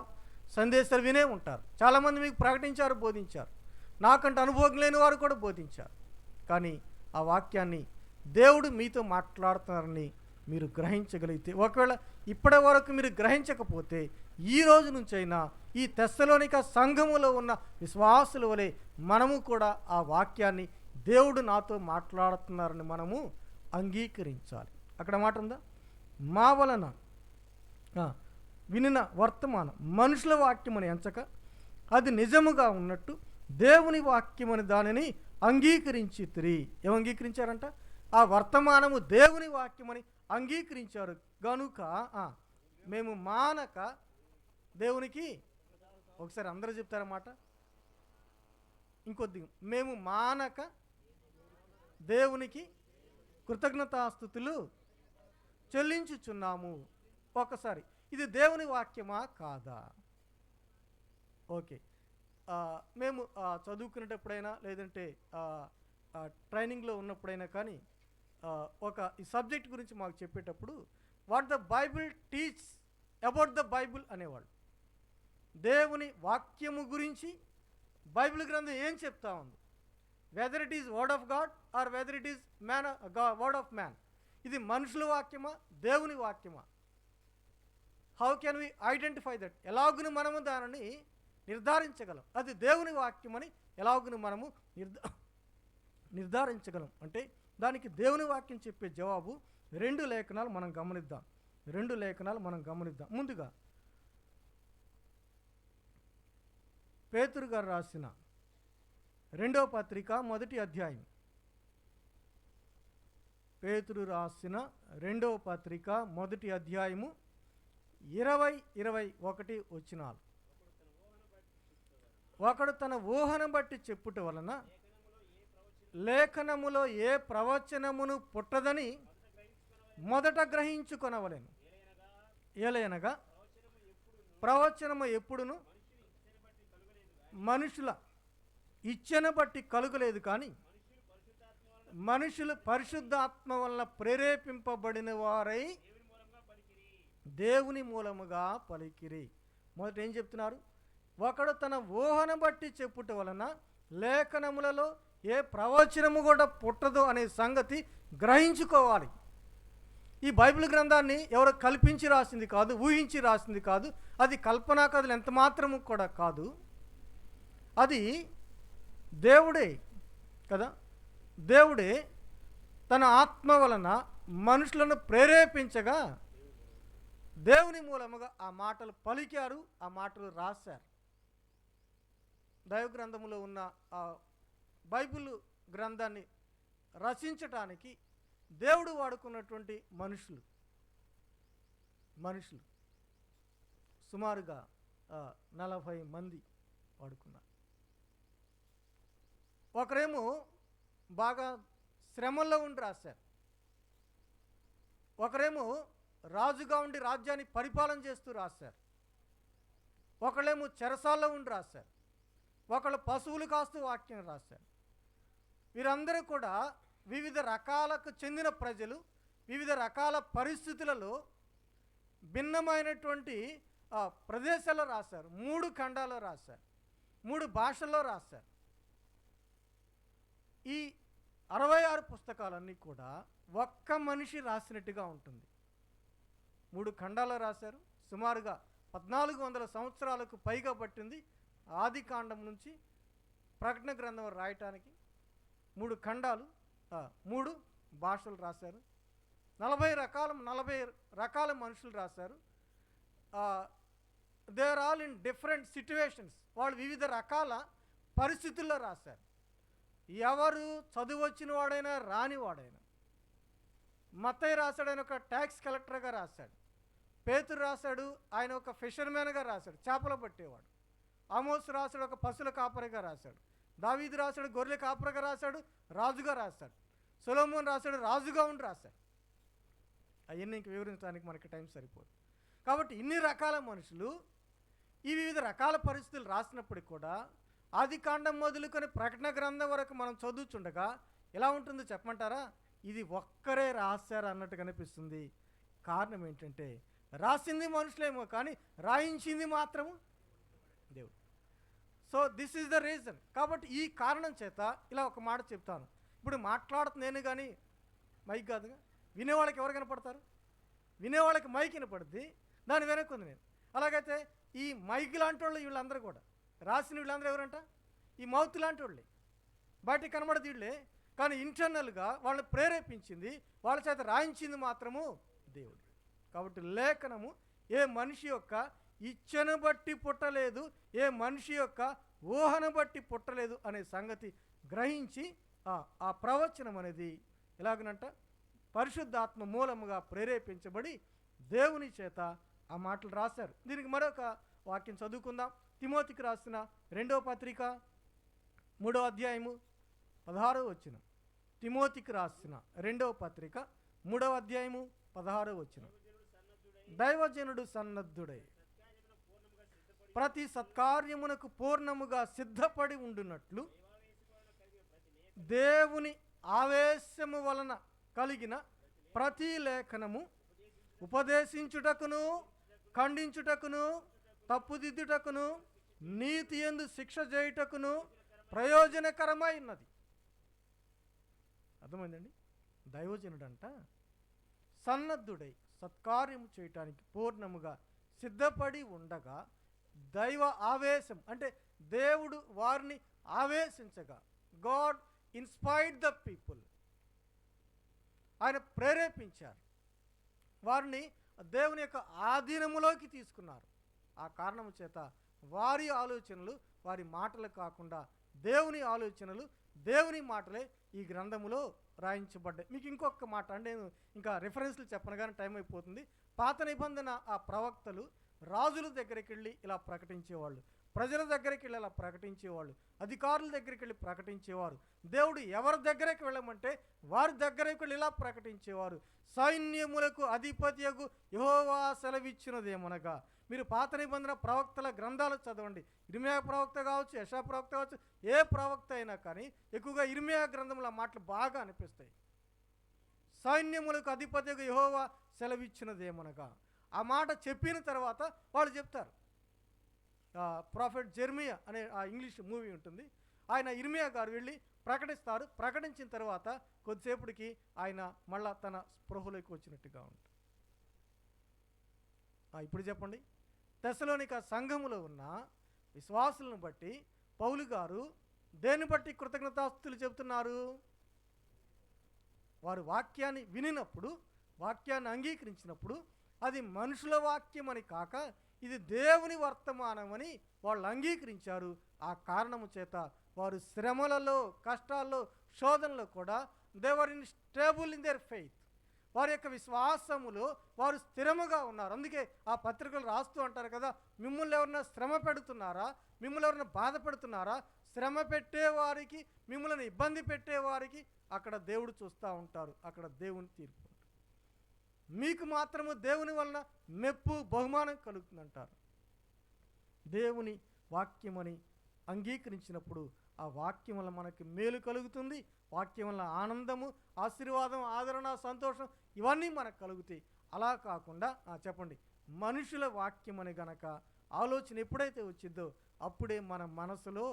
సందేశాలు వినే ఉంటారు, చాలామంది మీకు ప్రకటించారు, బోధించారు, నాకంటే అనుభవం లేని వారు కూడా బోధించారు. కానీ ఆ వాక్యాన్ని దేవుడు మీతో మాట్లాడుతున్నారని మీరు గ్రహించగలిగితే, ఒకవేళ ఇప్పటి వరకు మీరు గ్రహించకపోతే, ఈ రోజు నుంచైనా ఈ తెస్సలోనిక సంఘములో ఉన్న విశ్వాసుల వలె మనము కూడా ఆ వాక్యాన్ని దేవుడు నాతో మాట్లాడుతున్నారని మనము అంగీకరించాలి. అక్కడ మాట ఉందా? మా వలన వినిన వర్తమానం మనుషుల వాక్యమని ఎంచక అది నిజముగా ఉన్నట్టు దేవుని వాక్యమని దానిని అంగీకరించితిరి. ఏం అంగీకరించారంట? ఆ వర్తమానము దేవుని వాక్యమని అంగీకరించారు గనుక మేము మానక దేవునికి, ఒకసారి అందరూ చెప్తారన్నమాట, ఇంకొద్ది, మేము మానక దేవునికి కృతజ్ఞతాస్తుతులు చెల్లించుచున్నాము. ఒకసారి ఇది దేవుని వాక్యమా కాదా? ఓకే, మేము చదువుకునేటప్పుడైనా లేదంటే ట్రైనింగ్లో ఉన్నప్పుడైనా కానీ ఒక ఈ సబ్జెక్ట్ గురించి మాకు చెప్పేటప్పుడు what the Bible teach about the Bible అనేవాళ్ళు. దేవుని వాక్యము గురించి బైబిల్ గ్రంథం ఏం చెప్తా ఉంది, whether it is word of God or whether it is word of man, ఇది మనుషుల వాక్యమా దేవుని వాక్యమా? How can we identify that? ఎలాగును మనము దానిని నిర్ధారించగలం అది దేవుని వాక్యమని ఎలాగును మనము నిర్ధారించగలం అంటే దానికి దేవుని వాక్యం చెప్పే జవాబు రెండు లేఖనాలు మనం గమనిద్దాం. ముందుగా పేతురు గారు రాసిన 2వ పత్రిక 1వ అధ్యాయం. పేతురు రాసిన 2వ పత్రిక 1వ అధ్యాయము 20-21 వచనాలు. ఒకడు తన ఊహను బట్టి చెప్పుట వలన లేఖనములో ఏ ప్రవచనమును పుట్టదని మొదట గ్రహించుకొనవలెను. ఏలయనగా ప్రవచనము ఎప్పుడును మనుషుల ఇచ్ఛను బట్టి కలుగలేదు, కానీ మనుషులు పరిశుద్ధాత్మ వలన ప్రేరేపింపబడిన వారై దేవుని మూలముగా పలికిరి. మొదట ఏం చెప్తున్నారు? ఒకడు తన ఊహను బట్టి చెప్పుట వలన లేఖనములలో ఏ ప్రవచనము కూడా పుట్టదు అనే సంగతి గ్రహించుకోవాలి. ఈ బైబిల్ గ్రంథాన్ని ఎవరో కల్పించి రాసింది కాదు, ఊహించి రాసింది కాదు, అది కల్పనా కథలు ఎంత మాత్రము కూడా కాదు, అది దేవుడే కదా. దేవుడే తన ఆత్మ వలన మనుషులను ప్రేరేపించగా దేవుని మూలముగా ఆ మాటలు పలికారు, ఆ మాటలు రాశారు. దైవ గ్రంథములో ఉన్న ఆ బైబిల్ గ్రంథాన్ని రచించటానికి దేవుడు వాడుకున్నటువంటి మనుషులు సుమారుగా 40 మంది వాడుకున్నారు. ఒకరేమో బాగా శ్రమల్లో ఉండి రాశారు, ఒకరేమో రాజుగా ఉండి రాజ్యాన్ని పరిపాలన చేస్తూ రాశారు, ఒకళ్ళేమో చెరసాల్లో ఉండి రాశారు, ఒకళ్ళు పశువులు కాస్తూ వాక్యం రాశారు. వీరందరూ కూడా వివిధ రకాలకు చెందిన ప్రజలు, వివిధ రకాల పరిస్థితులలో భిన్నమైనటువంటి ప్రదేశాల్లో రాశారు. 3 ఖండాల్లో రాశారు, 3 భాషల్లో రాశారు. ఈ 66 పుస్తకాలన్నీ కూడా ఒక్క మనిషి రాసినట్టుగా ఉంటుంది. 3 ఖండాల్లో రాశారు. సుమారుగా 1400 సంవత్సరాలకు పైగా పట్టింది ఆది కాండం నుంచి ప్రకటన గ్రంథం రాయటానికి. 3 ఖండాలు, 3 భాషలు రాశారు. 40 రకాల మనుషులు రాశారు. They are all in different situations. వాళ్ళు వివిధ రకాల పరిస్థితుల్లో రాశారు. ఎవరు చదువు వచ్చిన వాడైనా రానివాడైనా. మత్తయి రాశాడు, ఆయన ఒక ట్యాక్స్ కలెక్టర్గా రాశాడు. పేతురు రాశాడు, ఆయన ఒక ఫిషర్మెన్గా రాశాడు, చేపలు పట్టేవాడు. ఆమోస్ రాశాడు, ఒక పశువుల కాపరిగా రాశాడు. దావీదు రాశాడు, గొర్రెల కాపరిగా రాశాడు, రాజుగా రాశాడు. సొలొమోన్ రాశాడు, రాజుగా ఉండి రాశాడు. అవన్నీ ఇంక వివరించడానికి మనకి టైం సరిపోదు. కాబట్టి ఇన్ని రకాల మనుషులు ఈ వివిధ రకాల పరిస్థితులు రాసినప్పటికి కూడా ఆది కాండం మొదలుకొని ప్రకటన గ్రంథం వరకు మనం చదువుతుండగా ఎలా ఉంటుందో చెప్పమంటారా? ఇది ఒక్కరే రాశారు అన్నట్టు కనిపిస్తుంది. కారణం ఏంటంటే రాసింది మనుషులేమో కానీ రాయించింది మాత్రము దేవుడు. So this is the reason. కాబట్టి ఈ కారణం చేత ఇలా ఒక మాట చెప్తాను. ఇప్పుడు మాట్లాడుతుంది నేను కానీ మైక్ కాదుగా, వినేవాళ్ళకి ఎవరు కనపడతారు? వినేవాళ్ళకి మైక్ వినపడుద్ది, దాని వెనక్కుంది నేను. అలాగైతే ఈ మైక్ లాంటి వాళ్ళు వీళ్ళందరూ కూడా రాసిన వీళ్ళందరూ ఎవరంట? ఈ మౌత్ లాంటి వాళ్ళే, బయటికి కనబడదు వీళ్ళే, కానీ ఇంటర్నల్గా వాళ్ళని ప్రేరేపించింది, వాళ్ళ చేత రాయించింది మాత్రము దేవుడు. కాబట్టి లేఖనము ఏ మనిషి యొక్క ఇచ్చను బట్టి పుట్టలేదు, ఏ మనిషి యొక్క ఊహను బట్టి పుట్టలేదు అనే సంగతి గ్రహించి ఆ ప్రవచనం అనేది ఎలాగనంట పరిశుద్ధాత్మ మూలముగా ప్రేరేపించబడి దేవుని చేత ఆ మాటలు రాశారు. దీనికి మరొక వాక్యం చదువుకుందాం. తిమోతికి రాసిన 2వ పత్రిక 3వ అధ్యాయము 16వ వచనం. తిమోతికి రాసిన 2వ పత్రిక 3వ అధ్యాయము 16వ వచనం. దైవజనుడు సన్నద్ధుడై ప్రతి సత్కార్యమునకు పూర్ణముగా సిద్ధపడి ఉండునట్లు దేవుని ఆవేశము వలన కలిగిన ప్రతి లేఖనము ఉపదేశించుటకును, ఖండించుటకును, తప్పుదిద్దుటకును, నీతి యందు శిక్ష చేయుటకును ప్రయోజనకరమై ఉన్నది. అర్థమైందండి? దైవజనుడంట సన్నద్ధుడై సత్కార్యము చేయటానికి పూర్ణముగా సిద్ధపడి ఉండగా దైవ ఆవేశం అంటే దేవుడు వారిని ఆవేశించగా, గాడ్ ఇన్స్పైర్డ్ ద పీపుల్, ఆయన ప్రేరేపించారు, వారిని దేవుని యొక్క ఆధీనములోకి తీసుకున్నారు. ఆ కారణము చేత వారి ఆలోచనలు వారి మాటలు కాకుండా దేవుని ఆలోచనలు, దేవుని మాటలే ఈ గ్రంథములో రాయించబడ్డాయి. మీకు ఇంకొక మాట అంటే నేను ఇంకా రిఫరెన్స్లు చెప్పను కానీ టైం అయిపోతుంది. పాత నిబంధన ఆ ప్రవక్తలు రాజుల దగ్గరికి వెళ్ళి ఇలా ప్రకటించేవాళ్ళు, ప్రజల దగ్గరికి వెళ్ళి ఇలా ప్రకటించేవాళ్ళు, అధికారుల దగ్గరికి వెళ్ళి ప్రకటించేవారు. దేవుడు ఎవరి దగ్గరికి వెళ్ళమంటే వారి దగ్గరికి వెళ్ళి ఇలా ప్రకటించేవారు. సైన్యములకు అధిపతియగు యెహోవా సెలవిచ్చినదేమనగా, మీరు పాత నిబంధన ప్రవక్తల గ్రంథాలు చదవండి. ఇర్మియా ప్రవక్త కావచ్చు, యెషయా ప్రవక్త కావచ్చు, ఏ ప్రవక్త అయినా కానీ ఎక్కువగా ఇర్మియా గ్రంథంలో మాటలు బాగా అనిపిస్తాయి. సైన్యములకు అధిపతియగు యెహోవా సెలవిచ్చినదేమనగా, ఆ మాట చెప్పిన తర్వాత వాళ్ళు చెప్తారు. ప్రాఫెట్ జెర్మియా అనే ఆ ఇంగ్లీష్ మూవీ ఉంటుంది, ఆయన ఇర్మియా గారు వెళ్ళి ప్రకటిస్తారు. ప్రకటించిన తర్వాత కొద్దిసేపటికి ఆయన మళ్ళా తన స్పృహలోకి వచ్చినట్టుగా ఉంటుంది. ఇప్పుడు చెప్పండి, తెస్సలోనిక సంఘములో ఉన్న విశ్వాసులను బట్టి పౌలు గారు దేన్ని బట్టి కృతజ్ఞతాస్తుతులు చెబుతున్నారు? వారు వాక్యాన్ని వినినప్పుడు, వాక్యాన్ని అంగీకరించినప్పుడు అది మనుషుల వాక్యం అని కాక ఇది దేవుని వర్తమానమని వాళ్ళు అంగీకరించారు. ఆ కారణము చేత వారు శ్రమలలో, కష్టాల్లో, శోధనలో కూడా they were in stable in their faith, వారి యొక్క విశ్వాసములో వారు స్థిరముగా ఉన్నారు. అందుకే ఆ పత్రికలు రాస్తూ అంటారు కదా, మిమ్మల్ని ఎవరైనా శ్రమ పెడుతున్నారా, మిమ్మల్ని ఎవరైనా బాధ పెడుతున్నారా, శ్రమ పెట్టేవారికి, మిమ్మల్ని ఇబ్బంది పెట్టేవారికి అక్కడ దేవుడు చూస్తూ ఉంటారు, అక్కడ దేవుని తీర్పు. మీకు మాత్రము దేవుని వలన మెప్పు, బహుమానం కలుగుతుందంటారు. దేవుని వాక్యమని అంగీకరించినప్పుడు ఆ వాక్యం వల్ల మనకి మేలు కలుగుతుంది, వాక్యం వల్ల ఆనందము, ఆశీర్వాదం, ఆదరణ, సంతోషం ఇవన్నీ మనకు కలుగుతాయి. అలా కాకుండా చెప్పండి, మనుషుల వాక్యం అని గనక ఆలోచన ఎప్పుడైతే వచ్చిద్దో అప్పుడే మన మనసులో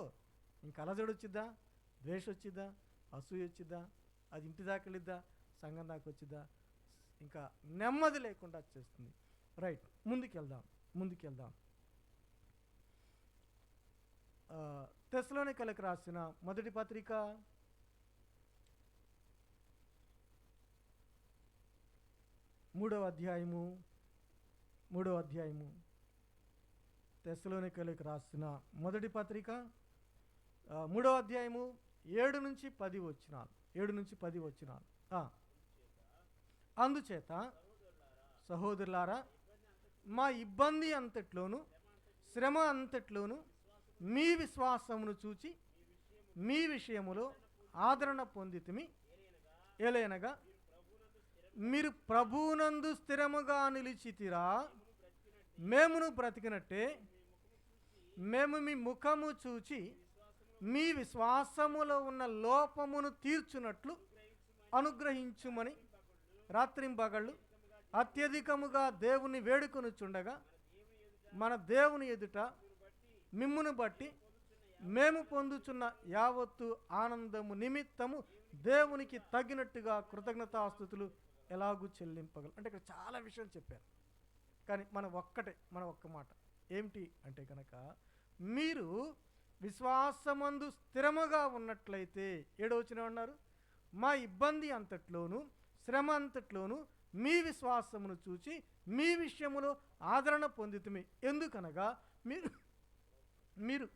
ఇంకా అలజడి వచ్చిద్దా, ద్వేషం వచ్చిద్దా, అసూయ వచ్చిద్దా, అది ఇంటి దాకా వెళ్ళిద్దా, సంఘం దాకా వచ్చిద్దా, ఇంకా నెమ్మది లేకుండా వచ్చేస్తుంది. రైట్, ముందుకెళ్దాం. తెస్సలోనికలకు రాసిన మొదటి పత్రిక 3వ అధ్యాయము తెస్సలోనికలకు రాసిన మొదటి పత్రిక 3వ అధ్యాయము 7 నుంచి 10 వచనాలు. అందుచేత సహోదరులారా, మా ఇబ్బంది అంతట్లోను, శ్రమ అంతట్లోను మీ విశ్వాసమును చూచి మీ విషయములో ఆదరణ పొందితిమి. ఏలైనగా మీరు ప్రభువునందు స్థిరముగా నిలిచితిరా, మేమును బ్రతికినట్టే మేము మీ ముఖము చూచి మీ విశ్వాసములో ఉన్న లోపమును తీర్చునట్లు అనుగ్రహించుమని రాత్రింబగళ్ళు అత్యధికముగా దేవుని వేడుకొనుచుండగా మన దేవుని ఎదుట మిమ్మును బట్టి మేము పొందుచున్న యావత్తు ఆనందము నిమిత్తము దేవునికి తగినట్టుగా కృతజ్ఞతాస్తుతులు ఎలాగూ చెల్లింపగలరు. అంటే ఇక్కడ చాలా విషయాలు చెప్పారు, కానీ మన ఒక్క మాట ఏమిటి అంటే కనుక, మీరు విశ్వాసమందు స్థిరముగా ఉన్నట్లయితే, 7వ వచనం అన్నారు, మా ఇబ్బంది అంతట్లోనూ శ్రమ అంతట్లోనూ మీ విశ్వాసమును చూచి మీ విషయములో ఆదరణ పొందితిమి. ఎందుకనగా మీరు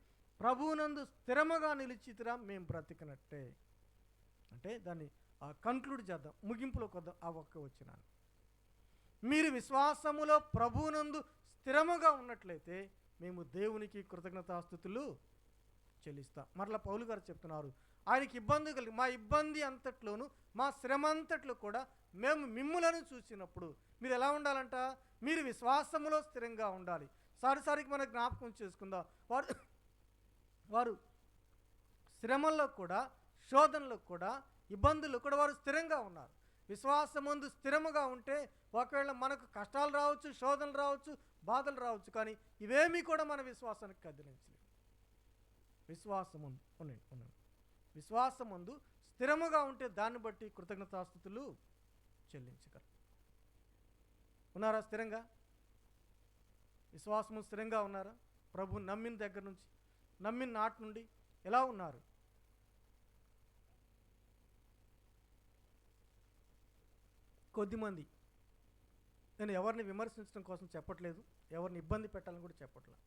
ప్రభువునందు స్థిరముగా నిలిచితిరా మేము బ్రతికినట్టే. అంటే దాన్ని కంక్లూడ్ చేద్దాం, ముగింపులోకి వద్దాం. ఆ ఒక్క వచనాన్ని, మీరు విశ్వాసములో ప్రభువునందు స్థిరముగా ఉన్నట్లయితే మేము దేవునికి కృతజ్ఞతాస్తుతులు చెల్లిస్తాం. మరలా పౌలు గారు చెప్తున్నారు, ఆయనకి ఇబ్బంది కలిగి మా ఇబ్బంది అంతట్లోనూ మా శ్రమ అంతట్లో కూడా మేము మిమ్ములను చూసినప్పుడు మీరు ఎలా ఉండాలంట, మీరు విశ్వాసములో స్థిరంగా ఉండాలి. సారిసారికి మనం జ్ఞాపకం చేసుకుందాం, వారు శ్రమల్లో కూడా, శోధనలో కూడా, ఇబ్బందుల్లో కూడా వారు స్థిరంగా ఉన్నారు. విశ్వాసమందు స్థిరముగా ఉంటే ఒకవేళ మనకు కష్టాలు రావచ్చు, శోధనలు రావచ్చు, బాధలు రావచ్చు, కానీ ఇవేమీ కూడా మన విశ్వాసానికి కదిలించలేవు. విశ్వాసమందు స్థిరముగా ఉంటే దాన్ని బట్టి కృతజ్ఞతాస్తుతులు చెల్లించగలరు. ఉన్నారా స్థిరంగా? విశ్వాసము స్థిరంగా ఉన్నారా? ప్రభు నమ్మిన దగ్గర నుంచి, నమ్మిన నాటి నుండి ఎలా ఉన్నారు? కొద్దిమంది, నేను ఎవరిని విమర్శించడం కోసం చెప్పట్లేదు, ఎవరిని ఇబ్బంది పెట్టాలని కూడా చెప్పట్లేదు.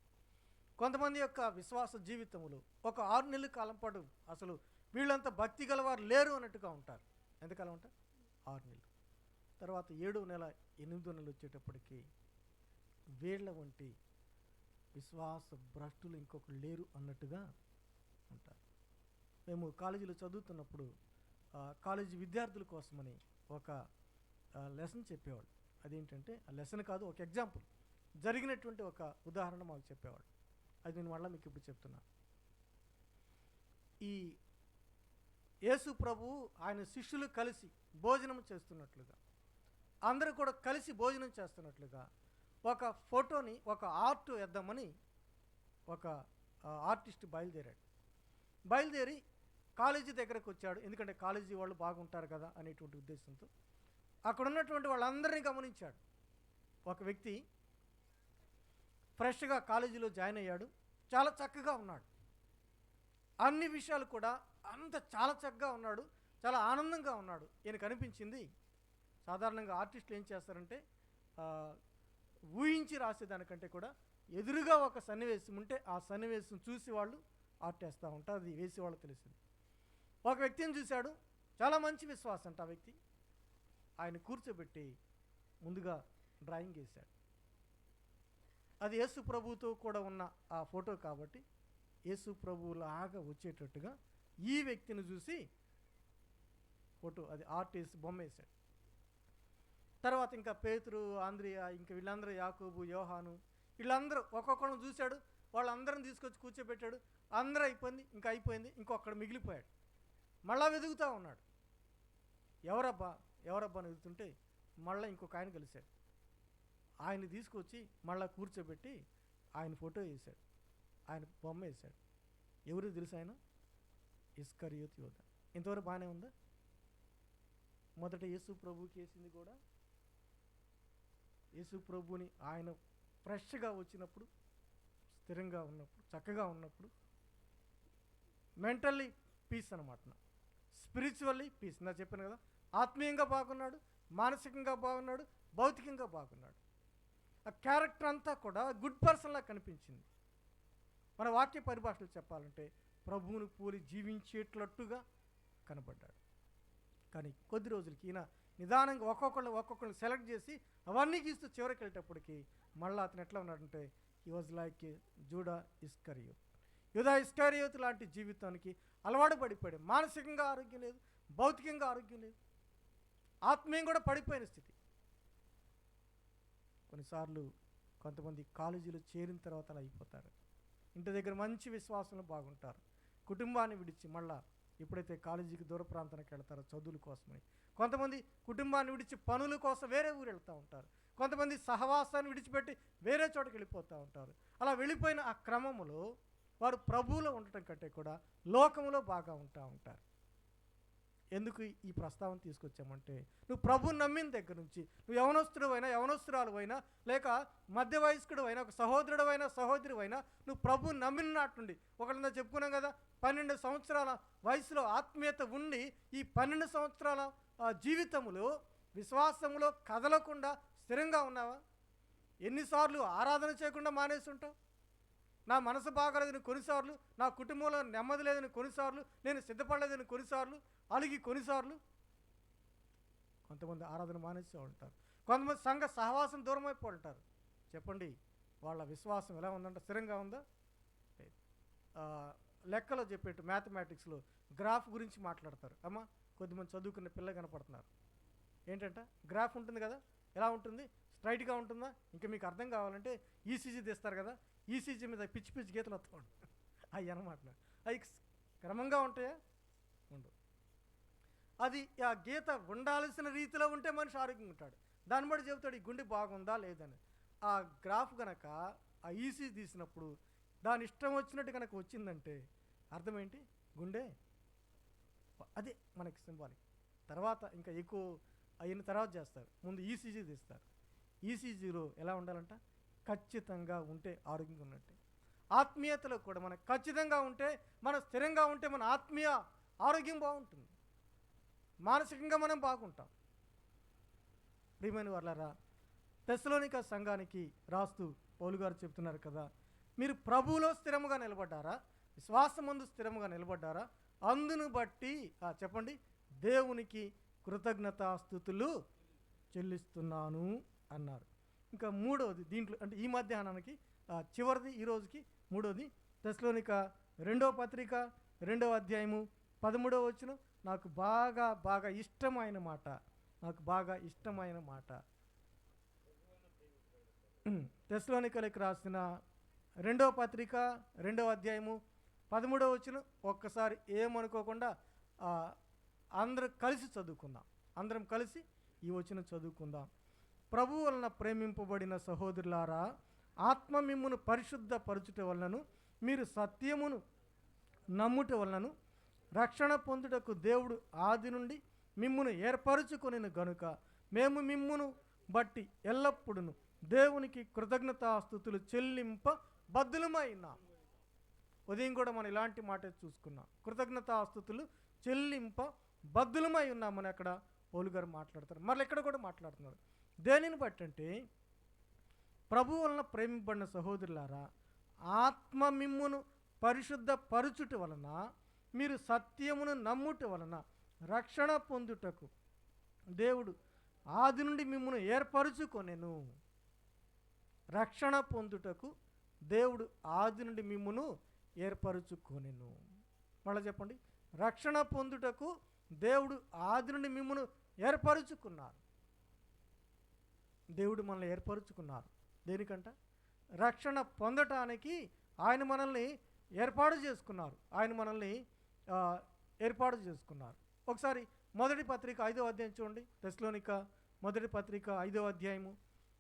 కొంతమంది యొక్క విశ్వాస జీవితంలో ఒక 6 నెలల కాలం పాటు అసలు వీళ్ళంతా భక్తి గలవారు లేరు అన్నట్టుగా ఉంటారు. ఎంతకాలం ఉంటారు? 6 నెలలు. తర్వాత 7వ నెల 8వ నెల వచ్చేటప్పటికి వీళ్ళ వంటి విశ్వాస భ్రష్టులు ఇంకొకరు లేరు అన్నట్టుగా ఉంటారు. మేము కాలేజీలో చదువుతున్నప్పుడు కాలేజీ విద్యార్థుల కోసమని ఒక లెసన్ చెప్పేవాళ్ళు. అదేంటంటే ఆ లెసన్ కాదు, ఒక ఎగ్జాంపుల్, జరిగినటువంటి ఒక ఉదాహరణ మాకు చెప్పేవాళ్ళు. అది నేను మళ్ళీ మీకు ఇప్పుడు చెప్తున్నా. ఈ యేసు ప్రభు ఆయన శిష్యులు కలిసి భోజనం చేస్తున్నట్లుగా, అందరూ కూడా కలిసి భోజనం చేస్తున్నట్లుగా ఒక ఫోటోని, ఒక ఆర్ట్ వేద్దామని ఒక ఆర్టిస్ట్ బయలుదేరి కాలేజీ దగ్గరకు వచ్చాడు. ఎందుకంటే కాలేజీ వాళ్ళు బాగుంటారు కదా అనేటువంటి ఉద్దేశంతో అక్కడ ఉన్నటువంటి వాళ్ళందరినీ గమనించాడు. ఒక వ్యక్తి ఫ్రెష్గా కాలేజీలో జాయిన్ అయ్యాడు, చాలా చక్కగా ఉన్నాడు, అన్ని విషయాలు కూడా చాలా చక్కగా ఉన్నాడు, చాలా ఆనందంగా ఉన్నాడు. ఈయనకు అనిపించింది, సాధారణంగా ఆర్టిస్టులు ఏం చేస్తారంటే ఊహించి రాసేదానికంటే కూడా ఎదురుగా ఒక సన్నివేశం ఉంటే ఆ సన్నివేశం చూసి వాళ్ళు ఆర్ట్ వేస్తూ ఉంటారు, అది వేసి వాళ్ళు తెలిసింది. ఒక వ్యక్తిని చూశాడు, చాలా మంచి విశ్వాసం అంట ఆ వ్యక్తి. ఆయన కూర్చోబెట్టి ముందుగా డ్రాయింగ్ వేశాడు. అది యేసు ప్రభువుతో కూడా ఉన్న ఆ ఫోటో కాబట్టి యేసు ప్రభువులాగా వచ్చేటట్టుగా ఈ వ్యక్తిని చూసి ఫోటో, అది ఆర్ట్ వేసి బొమ్మ వేశాడు. తర్వాత ఇంకా పేతురు, ఆంద్రియా, ఇంకా వీళ్ళందరూ, యాకోబు, యోహాను, వీళ్ళందరూ ఒక్కొక్కరిని చూశాడు. వాళ్ళందరిని తీసుకొచ్చి కూర్చోబెట్టాడు. అందరూ అయిపోయింది, ఇంకొకడు మిగిలిపోయాడు. మళ్ళా వెతుకుతూ ఉన్నాడు, ఎవరబ్బా అని వెతుకుతుంటే మళ్ళీ ఇంకొక ఆయన కలిశాడు. ఆయన తీసుకొచ్చి మళ్ళీ కూర్చోబెట్టి ఆయన ఫోటో వేశాడు, ఆయన బొమ్మ వేశాడు. ఎవరు తెలుసు? ఆయన ఇస్కరియోతు యోధ. ఇంతవరకు బాగానే ఉందా? మొదట యేసు ప్రభుకి వేసింది కూడా, యేసు ప్రభుని ఆయన ఫ్రెష్గా వచ్చినప్పుడు, స్థిరంగా ఉన్నప్పుడు, చక్కగా ఉన్నప్పుడు, మెంటల్లీ పీస్ అనమాట, స్పిరిచువల్లీ పీస్. నా చెప్పాను కదా, ఆత్మీయంగా బాగున్నాడు, మానసికంగా బాగున్నాడు, భౌతికంగా బాగున్నాడు. ఆ క్యారెక్టర్ అంతా కూడా గుడ్ పర్సన్లా కనిపించింది. మన వాక్య పరిభాషలు చెప్పాలంటే ప్రభువును పోలి జీవించేటట్టుగా కనబడ్డాడు. కానీ కొద్ది రోజులకి ఈయన నిదానంగా ఒక్కొక్కరిని సెలెక్ట్ చేసి అవన్నీ గీస్తూ చివరికి వెళ్ళేటప్పటికి మళ్ళీ అతను ఎట్లా ఉన్నాడంటే, he was like JUDA Iscariot. యూదా ఇస్కరియోత్ లాంటి జీవితానికి అలవాటు పడిపోయాడు. మానసికంగా ఆరోగ్యం లేదు, భౌతికంగా ఆరోగ్యం లేదు, ఆత్మీయం కూడా పడిపోయిన స్థితి. కొన్నిసార్లు కొంతమంది కాలేజీలో చేరిన తర్వాత అలా అయిపోతారు. ఇంటి దగ్గర మంచి విశ్వాసంలో బాగుంటారు. కుటుంబాన్ని విడిచి మళ్ళా ఎప్పుడైతే కాలేజీకి దూర ప్రాంతానికి వెళ్తారో చదువుల కోసమని, కొంతమంది కుటుంబాన్ని విడిచి పనుల కోసం వేరే ఊరు వెళ్తూ ఉంటారు. కొంతమంది సహవాసాన్ని విడిచిపెట్టి వేరే చోటకి వెళ్ళిపోతూ ఉంటారు. అలా వెళ్ళిపోయిన ఆ క్రమంలో వారు ప్రభువులో ఉండటం కంటే కూడా లోకంలో బాగా ఉంటూ ఉంటారు. ఎందుకు ఈ ప్రస్తావన తీసుకొచ్చామంటే, నువ్వు ప్రభువుని నమ్మిన దగ్గర నుంచి నువ్వు యవనస్తుడు అయినా యవనస్తురాలు అయినా లేక మధ్య వయస్కుడు అయినా ఒక సహోదరుడు అయినా సహోదరి అయినా నువ్వు ప్రభువుని నమ్మిన నాటి నుండి, ఒకళ్ళ చెప్పుకున్నాం కదా, 12 సంవత్సరాల వయసులో ఆత్మీయత ఉండి ఈ 12 సంవత్సరాల జీవితంలో విశ్వాసంలో కదలకుండా స్థిరంగా ఉన్నావా? ఎన్నిసార్లు ఆరాధన చేయకుండా మానేసి ఉంటావు? నా మనసు బాగలేదని కొన్నిసార్లు, నా కుటుంబంలో నెమ్మది లేదని కొన్నిసార్లు, నేను సిద్ధపడలేదని కొన్నిసార్లు, అలిగి కొన్నిసార్లు. కొంతమంది ఆరాధన మానేసి ఉంటారు. కొంతమంది సంఘ సహవాసం దూరం అయిపో ఉంటారు. చెప్పండి, వాళ్ళ విశ్వాసం ఎలా ఉందంటే స్థిరంగా ఉందా? లెక్కలో చెప్పేట్టు మ్యాథమెటిక్స్లో గ్రాఫ్ గురించి మాట్లాడతారు. అమ్మ, కొద్దిమంది చదువుకున్న పిల్ల కనపడుతున్నారు. ఏంటంటే గ్రాఫ్ ఉంటుంది కదా, ఎలా ఉంటుంది? స్ట్రైట్గా ఉంటుందా? ఇంకా మీకు అర్థం కావాలంటే ఈసీజీ తీస్తారు కదా, ఈసీజీ మీద పిచ్చి పిచ్చి గీతలు వస్తూ ఉంటాయి. అవి అన్నమాట. అవి క్రమంగా ఉంటాయా? ఉండవు. అది ఆ గీత ఉండాల్సిన రీతిలో ఉంటే మనిషి ఆరోగ్యంగా ఉంటాడు. దాన్ని బట్టి చెబుతాడు ఈ గుండె బాగుందా లేదని. ఆ గ్రాఫ్ కనుక ఆ ఈసీజీ తీసినప్పుడు దాని ఇష్టం వచ్చినట్టు కనుక వచ్చిందంటే అర్థం ఏంటి? గుండె అదే మనకి సింబాలిక్. తర్వాత ఇంకా ఎక్కువ అయిన తర్వాత చేస్తారు, ముందు ఈసీజీ తీస్తారు. ఈసీజీలో ఎలా ఉండాలంట? ఖచ్చితంగా ఉంటే ఆరోగ్యంగా ఉన్నట్టే. ఆత్మీయతలో కూడా మనం ఖచ్చితంగా ఉంటే, మనం స్థిరంగా ఉంటే మన ఆత్మీయ ఆరోగ్యం బాగుంటుంది, మానసికంగా మనం బాగుంటాం. ప్రియమైన వాళ్ళారా, తెస్సలోనిక సంఘానికి రాస్తూ పౌలు గారు చెప్తున్నారు కదా, మీరు ప్రభువులో స్థిరముగా నిలబడ్డారా? విశ్వాసమందు స్థిరముగా నిలబడ్డారా? అందును బట్టి చెప్పండి, దేవునికి కృతజ్ఞతాస్తుతులు చెల్లిస్తున్నాను అన్నారు. ఇంకా మూడవది దీంట్లో, అంటే ఈ మధ్యాహ్నానికి చివరిది, ఈ రోజుకి మూడవది, తెస్సలోనిక 2వ పత్రిక 2వ అధ్యాయము 13వ వచనం. నాకు బాగా ఇష్టమైన మాట, నాకు బాగా ఇష్టమైన మాట. తెస్సలోనికలకు రాసిన 2వ పత్రిక 2వ అధ్యాయము 13వ వచనం. ఒక్కసారి ఏమనుకోకుండా అందరం కలిసి చదువుకుందాం. అందరం కలిసి ఈ వచనం చదువుకుందాం. ప్రభు వలన ప్రేమింపబడిన సహోదరులారా, ఆత్మ మిమ్మును పరిశుద్ధపరచుట వలనను మీరు సత్యమును నమ్ముట వలనను రక్షణ పొందుటకు దేవుడు ఆది నుండి మిమ్మును ఏర్పరచుకొనిన గనుక మేము మిమ్మును బట్టి ఎల్లప్పుడూ దేవునికి కృతజ్ఞతాస్తుతులు చెల్లింప బద్దులమైనాం. ఉదయం కూడా మనం ఇలాంటి మాట చూసుకున్నాం. కృతజ్ఞతాస్తుతులు చెల్లింప బద్దులమై ఉన్నామని అక్కడ పౌలు గారు మాట్లాడతారు. మళ్ళీ ఇక్కడ కూడా మాట్లాడుతున్నారు. దేనిని బట్టి అంటే, ప్రభు వలన ప్రేమింపబడిన సహోదరులారా, ఆత్మ మిమ్మును పరిశుద్ధపరచుట వలన మీరు సత్యమును నమ్ముట వలన రక్షణ పొందుటకు దేవుడు ఆది నుండి మిమ్మును ఏర్పరచుకొనెను. రక్షణ పొందుటకు దేవుడు ఆది నుండి మిమ్మును ఏర్పరచుకొనెను. మళ్ళీ చెప్పండి, రక్షణ పొందుటకు దేవుడు ఆది నుండి మిమ్మును ఏర్పరచుకున్నారు. దేవుడు మనల్ని ఏర్పరచుకున్నారు. దేనికంట? రక్షణ పొందటానికి ఆయన మనల్ని ఏర్పాటు చేసుకున్నారు. ఆయన మనల్ని ఏర్పాటు చేసుకున్నారు. ఒకసారి మొదటి పత్రిక 5వ అధ్యాయం చూడండి. తెస్సలోనిక మొదటి పత్రిక 5వ అధ్యాయము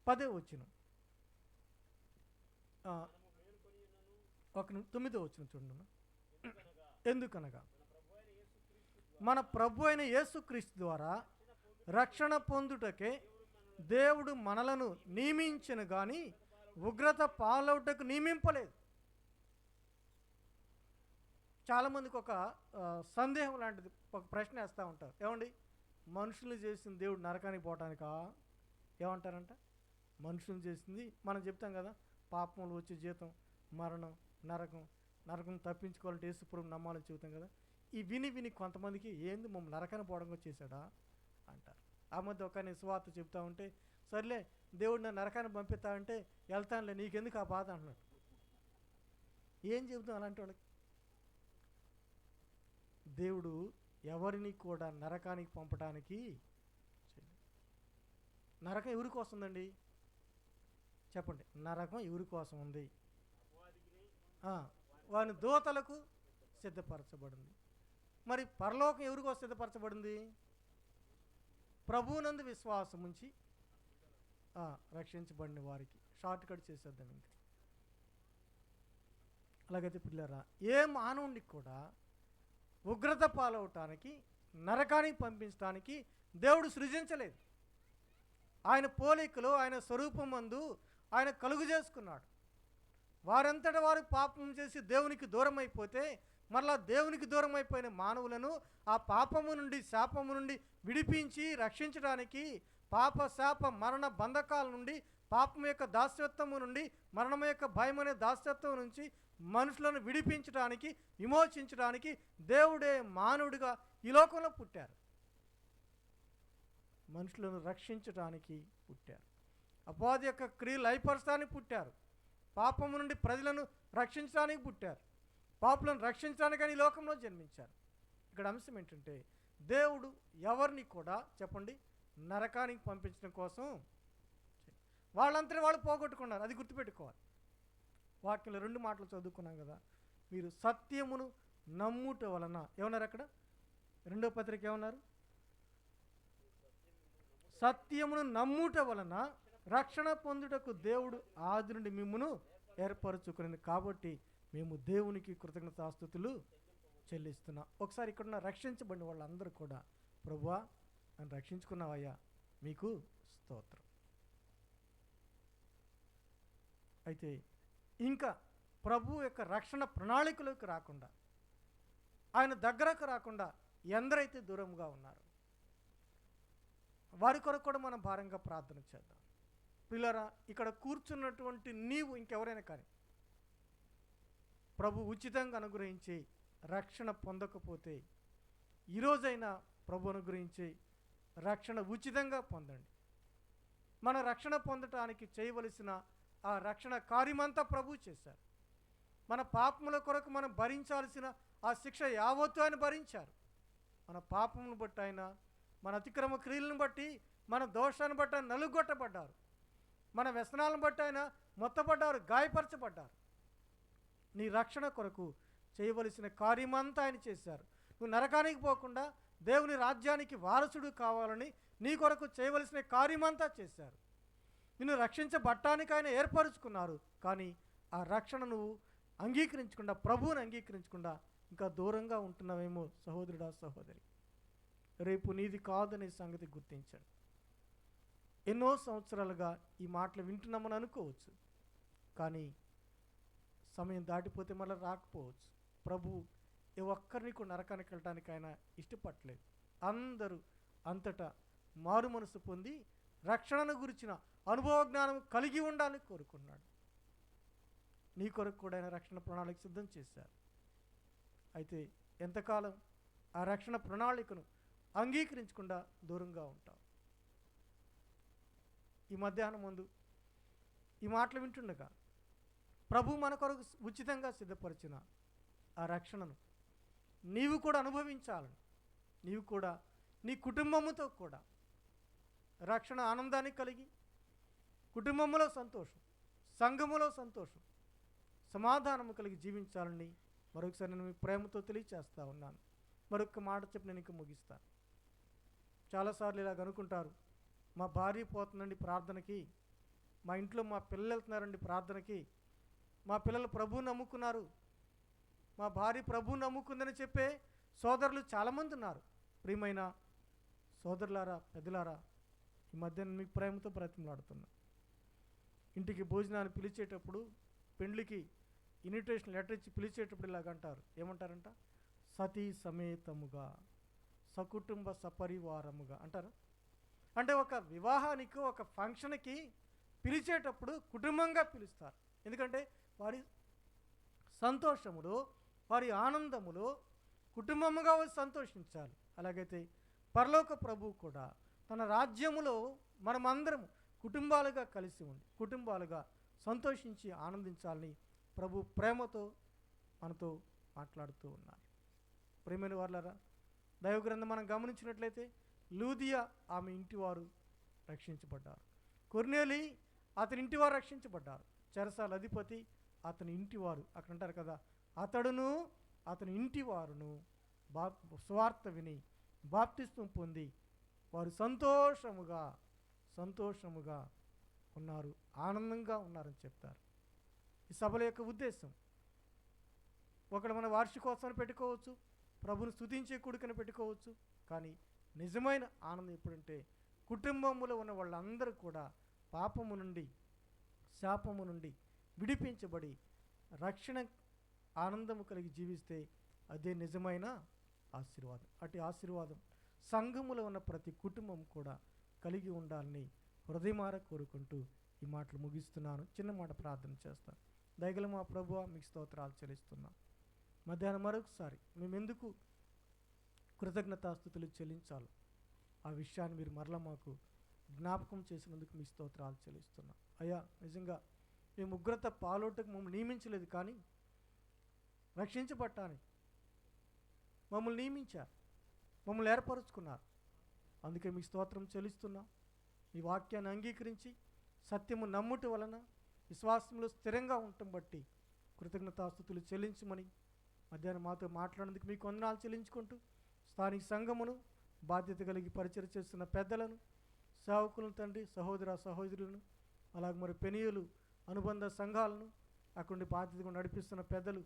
10వ వచనం. 9వ వచనం చూడండి. ఎందుకనగా మన ప్రభు అయిన యేసుక్రీస్తు ద్వారా రక్షణ పొందుటకే దేవుడు మనలను నియమించిన కానీ ఉగ్రత పాలవుటకు నియమింపలేదు. చాలామందికి ఒక సందేహం లాంటిది, ఒక ప్రశ్న వేస్తూ ఉంటారు. ఏమండి, మనుషులు చేసిన దేవుడు నరకానికి పోవటానికా? ఏమంటారంట? మనుషులు చేసింది మనం చెప్తాం కదా, పాపంలో వచ్చే జీతం మరణం, నరకం తప్పించుకోవాలంటే యేసుప్రభువుని నమ్మాలని చెబుతాం కదా. ఈ విని కొంతమందికి ఏంది మమ్మల్ని నరకాన్ని పోవడంగా చేశాడా అంటారు. ఆ మధ్య ఒక నేను సువార్త చెప్తా ఉంటే, సర్లే దేవుడు నన్ను నరకాన్ని పంపిస్తా అంటే వెళ్తానులే, నీకెందుకు ఆ బాధ అంటున్నాడు. ఏం చెబుతాం అలాంటి వాళ్ళకి? దేవుడు ఎవరిని కూడా నరకానికి పంపడానికి, నరకం ఎవరి కోసం ఉందండి? చెప్పండి, నరకం ఎవరి కోసం ఉంది? ఆ, వాని దూతలకు సిద్ధపరచబడింది. మరి పరలోకం ఎవరికో సిద్ధపరచబడింది? ప్రభువునందు విశ్వాసం ఉంచి రక్షించబడిన వారికి. షార్ట్ కట్ చేసేద్దాం ఇంక. అలాగైతే పిల్లరా, ఏ మానవుడికి కూడా ఉగ్రత పాలవటానికి, నరకానికి పంపించడానికి దేవుడు సృజించలేదు. ఆయన పోలికలో, ఆయన స్వరూపమందు ఆయన కలుగు చేసుకున్నాడు. వారంతటా వారు పాపం చేసి దేవునికి దూరం అయిపోతే, మరలా దేవునికి దూరం అయిపోయిన మానవులను ఆ పాపము నుండి, శాపము నుండి విడిపించి రక్షించడానికి, పాప శాప మరణ బంధకాల నుండి, పాపం యొక్క దాస్యత్వము నుండి, మరణం యొక్క భయం అనే దాస్యత్వం నుంచి మనుషులను విడిపించడానికి, విమోచించడానికి దేవుడే మానవుడిగా ఈ లోకంలో పుట్టారు. మనుషులను రక్షించడానికి పుట్టారు. అపవాది యొక్క క్రియలు లయపరచడానికి పుట్టారు. పాపము నుండి ప్రజలను రక్షించడానికి పుట్టారు. పాపులను రక్షించడానికని ఈ లోకంలో జన్మించారు. ఇక్కడ అంశం ఏంటంటే, దేవుడు ఎవరిని కూడా చెప్పండి నరకానికి పంపించడం కోసం వాళ్ళంతా వాళ్ళు పోగొట్టుకున్నారు. అది గుర్తుపెట్టుకోవాలి. వాక్యంలో 2 మాటలు చదువుకున్నాం కదా. మీరు సత్యమును నమ్ముట వలన ఏమన్నారు అక్కడ? 2వ పత్రిక ఏమన్నారు? సత్యమును నమ్ముట వలన రక్షణ పొందుటకు దేవుడు ఆది నుండి మిమ్మును ఏర్పరచుకునేది. కాబట్టి మేము దేవునికి కృతజ్ఞతాస్తుతులు చెల్లిస్తున్నాం. ఒకసారి ఇక్కడున్న రక్షించబడిన వాళ్ళందరూ కూడా, ప్రభువా నన్ను రక్షించుకున్నావయ్యా, మీకు స్తోత్రం. అయితే ఇంకా ప్రభు యొక్క రక్షణ ప్రణాళికలోకి రాకుండా, ఆయన దగ్గరకు రాకుండా ఎందరైతే దూరంగా ఉన్నారు వారి కొరకు కూడా మనం భారంగా ప్రార్థన చేద్దాం. పిల్లరా, ఇక్కడ కూర్చున్నటువంటి నీవు ఇంకెవరైనా కానీ ప్రభు ఉచితంగా అనుగ్రహించి రక్షణ పొందకపోతే, ఈరోజైనా ప్రభు అనుగ్రహించి రక్షణ ఉచితంగా పొందండి. మన రక్షణ పొందటానికి చేయవలసిన ఆ రక్షణ కార్యమంతా ప్రభు చేశారు. మన పాపముల కొరకు మనం భరించాల్సిన ఆ శిక్ష యావత్తు ఆయన భరించారు. మన పాపమును బట్టి ఆయన, మన అతిక్రమ క్రియలను బట్టి, మన దోషాన్ని బట్టి ఆయన నలుగొట్టబడ్డారు. మన వ్యసనాలను బట్టి ఆయన మొత్తపడ్డారు, గాయపరచబడ్డారు. నీ రక్షణ కొరకు చేయవలసిన కార్యమంతా ఆయన చేశారు. నువ్వు నరకానికి పోకుండా దేవుని రాజ్యానికి వారసుడు కావాలని నీ కొరకు చేయవలసిన కార్యమంతా చేశారు. నిన్ను రక్షించబట్టానికి ఆయన ఏర్పరుచుకున్నారు. కానీ ఆ రక్షణ నువ్వు అంగీకరించకుండా, ప్రభువుని అంగీకరించకుండా ఇంకా దూరంగా ఉంటున్నావేమో సహోదరుడా, సహోదరి. రేపు నీది కాదనే సంగతి గుర్తించండి. ఎన్నో సంవత్సరాలుగా ఈ మాటలు వింటున్నామని అనుకోవచ్చు, కానీ సమయం దాటిపోతే మళ్ళీ రాకపోవచ్చు. ప్రభు ఏ ఒక్కరిని కూడా నరకానికి వెళ్ళడానికి ఆయన ఇష్టపడలేదు. అందరూ అంతటా మారు మనసు పొంది రక్షణను గురించిన అనుభవ జ్ఞానం కలిగి ఉండాలని కోరుకున్నాడు. నీ కొరకు కూడా ఆయన రక్షణ ప్రణాళిక సిద్ధం చేశారు. అయితే ఎంతకాలం ఆ రక్షణ ప్రణాళికను అంగీకరించకుండా దూరంగా ఉంటావు? ఈ మధ్యాహ్నం ముందు ఈ మాటలు వింటుండగా ప్రభు మన కొరకు ఉచితంగా సిద్ధపరిచిన ఆ రక్షణను నీవు కూడా అనుభవించాలని, నీవు కూడా నీ కుటుంబముతో కూడా రక్షణ ఆనందాన్ని కలిగి, కుటుంబంలో సంతోషం, సంఘములో సంతోషం, సమాధానము కలిగి జీవించాలని మరొకసారి నేను మీ ప్రేమతో తెలియచేస్తూ ఉన్నాను. మరొక మాట చెప్పి నేను ఇంకా ముగిస్తాను. చాలాసార్లు ఇలాగ అనుకుంటారు, మా భార్య పోతుందండి ప్రార్థనకి, మా ఇంట్లో మా పిల్లలు వెళ్తున్నారండి ప్రార్థనకి, మా పిల్లలు ప్రభువుని నమ్ముకున్నారు, మా భార్య ప్రభువుని నమ్ముకుందని చెప్పే సోదరులు చాలామంది ఉన్నారు. ప్రియమైన సోదరులారా, పెద్దలారా, ఈ మధ్య మీకు ప్రేమతో బ్రతిమలాడుతున్నా. ఇంటికి భోజనాన్ని పిలిచేటప్పుడు, పెండ్లికి ఇన్విటేషన్ లెటర్ ఇచ్చి పిలిచేటప్పుడు ఇలాగంటారు. ఏమంటారంట? సతీ సమేతముగా, సకుటుంబ సపరివారముగా అంటారు. అంటే ఒక వివాహానికి, ఒక ఫంక్షన్కి పిలిచేటప్పుడు కుటుంబంగా పిలుస్తారు. ఎందుకంటే వారి సంతోషములో, వారి ఆనందములో కుటుంబముగా వారు సంతోషించాలి. అలాగైతే పరలోక ప్రభువు కూడా తన రాజ్యములో మనమందరము కుటుంబాలుగా కలిసి ఉండి, కుటుంబాలుగా సంతోషించి ఆనందించాలని ప్రభు ప్రేమతో మనతో మాట్లాడుతూ ఉన్నారు. ప్రేమైన వారులారా, దైవగ్రంథం మనం గమనించినట్లయితే లూదియా ఆమె ఇంటివారు రక్షించబడ్డారు. కొర్నేలి అతని ఇంటివారు రక్షించబడ్డారు. చెరసాల అధిపతి అతని ఇంటివారు, అక్కడ అంటారు కదా, అతడును అతని ఇంటి వారును సువార్త విని బాప్తిస్మం పొంది వారు సంతోషముగా ఉన్నారు, ఆనందంగా ఉన్నారని చెప్తారు. ఈ సభల యొక్క ఉద్దేశం, ఒకడు మన వార్షికోత్సవాన్ని పెట్టుకోవచ్చు, ప్రభుని స్తుతించే కూడికను పెట్టుకోవచ్చు, కానీ నిజమైన ఆనందం ఎప్పుడంటే కుటుంబంలో ఉన్న వాళ్ళందరూ కూడా పాపము నుండి శాపము నుండి విడిపించబడి రక్షణ ఆనందము కలిగి జీవిస్తే అదే నిజమైన ఆశీర్వాదం. అటు ఆశీర్వాదం సంఘములో ఉన్న ప్రతి కుటుంబం కూడా కలిగి ఉండాలని హృదయమార కోరుకుంటూ ఈ మాటలు ముగిస్తున్నాను. చిన్న మాట ప్రార్థన చేస్తాను. దయగల మా ప్రభువా, మీకు స్తోత్రాలు చెల్లిస్తున్నాం. మధ్యాహ్నం మరొకసారి మేము ఎందుకు కృతజ్ఞతాస్తుతులు చెల్లించాలో ఆ విషయాన్ని మీరు మరలా మాకు జ్ఞాపకం చేసినందుకు మీ స్తోత్రాలు చెల్లిస్తున్నాం. అయ్యా, నిజంగా మేము ఉగ్రత పాలోటకు మమ్మల్ని నియమించలేదు, కానీ రక్షించబట్టానికి మమ్మల్ని నియమించారు, మమ్మల్ని ఏర్పరుచుకున్నారు. అందుకే మీకు స్తోత్రం చెల్లిస్తున్నాం. మీ వాక్యాన్ని అంగీకరించి సత్యము నమ్ముట వలన విశ్వాసంలో స్థిరంగా ఉండటం బట్టి కృతజ్ఞతాస్తుతులు చెల్లించమని మధ్యాహ్నం మాతో మాట్లాడేందుకు మీకు వందనాలు చెల్లించుకుంటూ, స్థానిక సంఘమును బాధ్యత కలిగి పరిచయం చేస్తున్న పెద్దలను, సేవకులను, తండ్రి సహోదర సహోదరులను, అలాగే మరి పెనీయులు అనుబంధ సంఘాలను అక్కడి బాధ్యతగా నడిపిస్తున్న పెద్దలు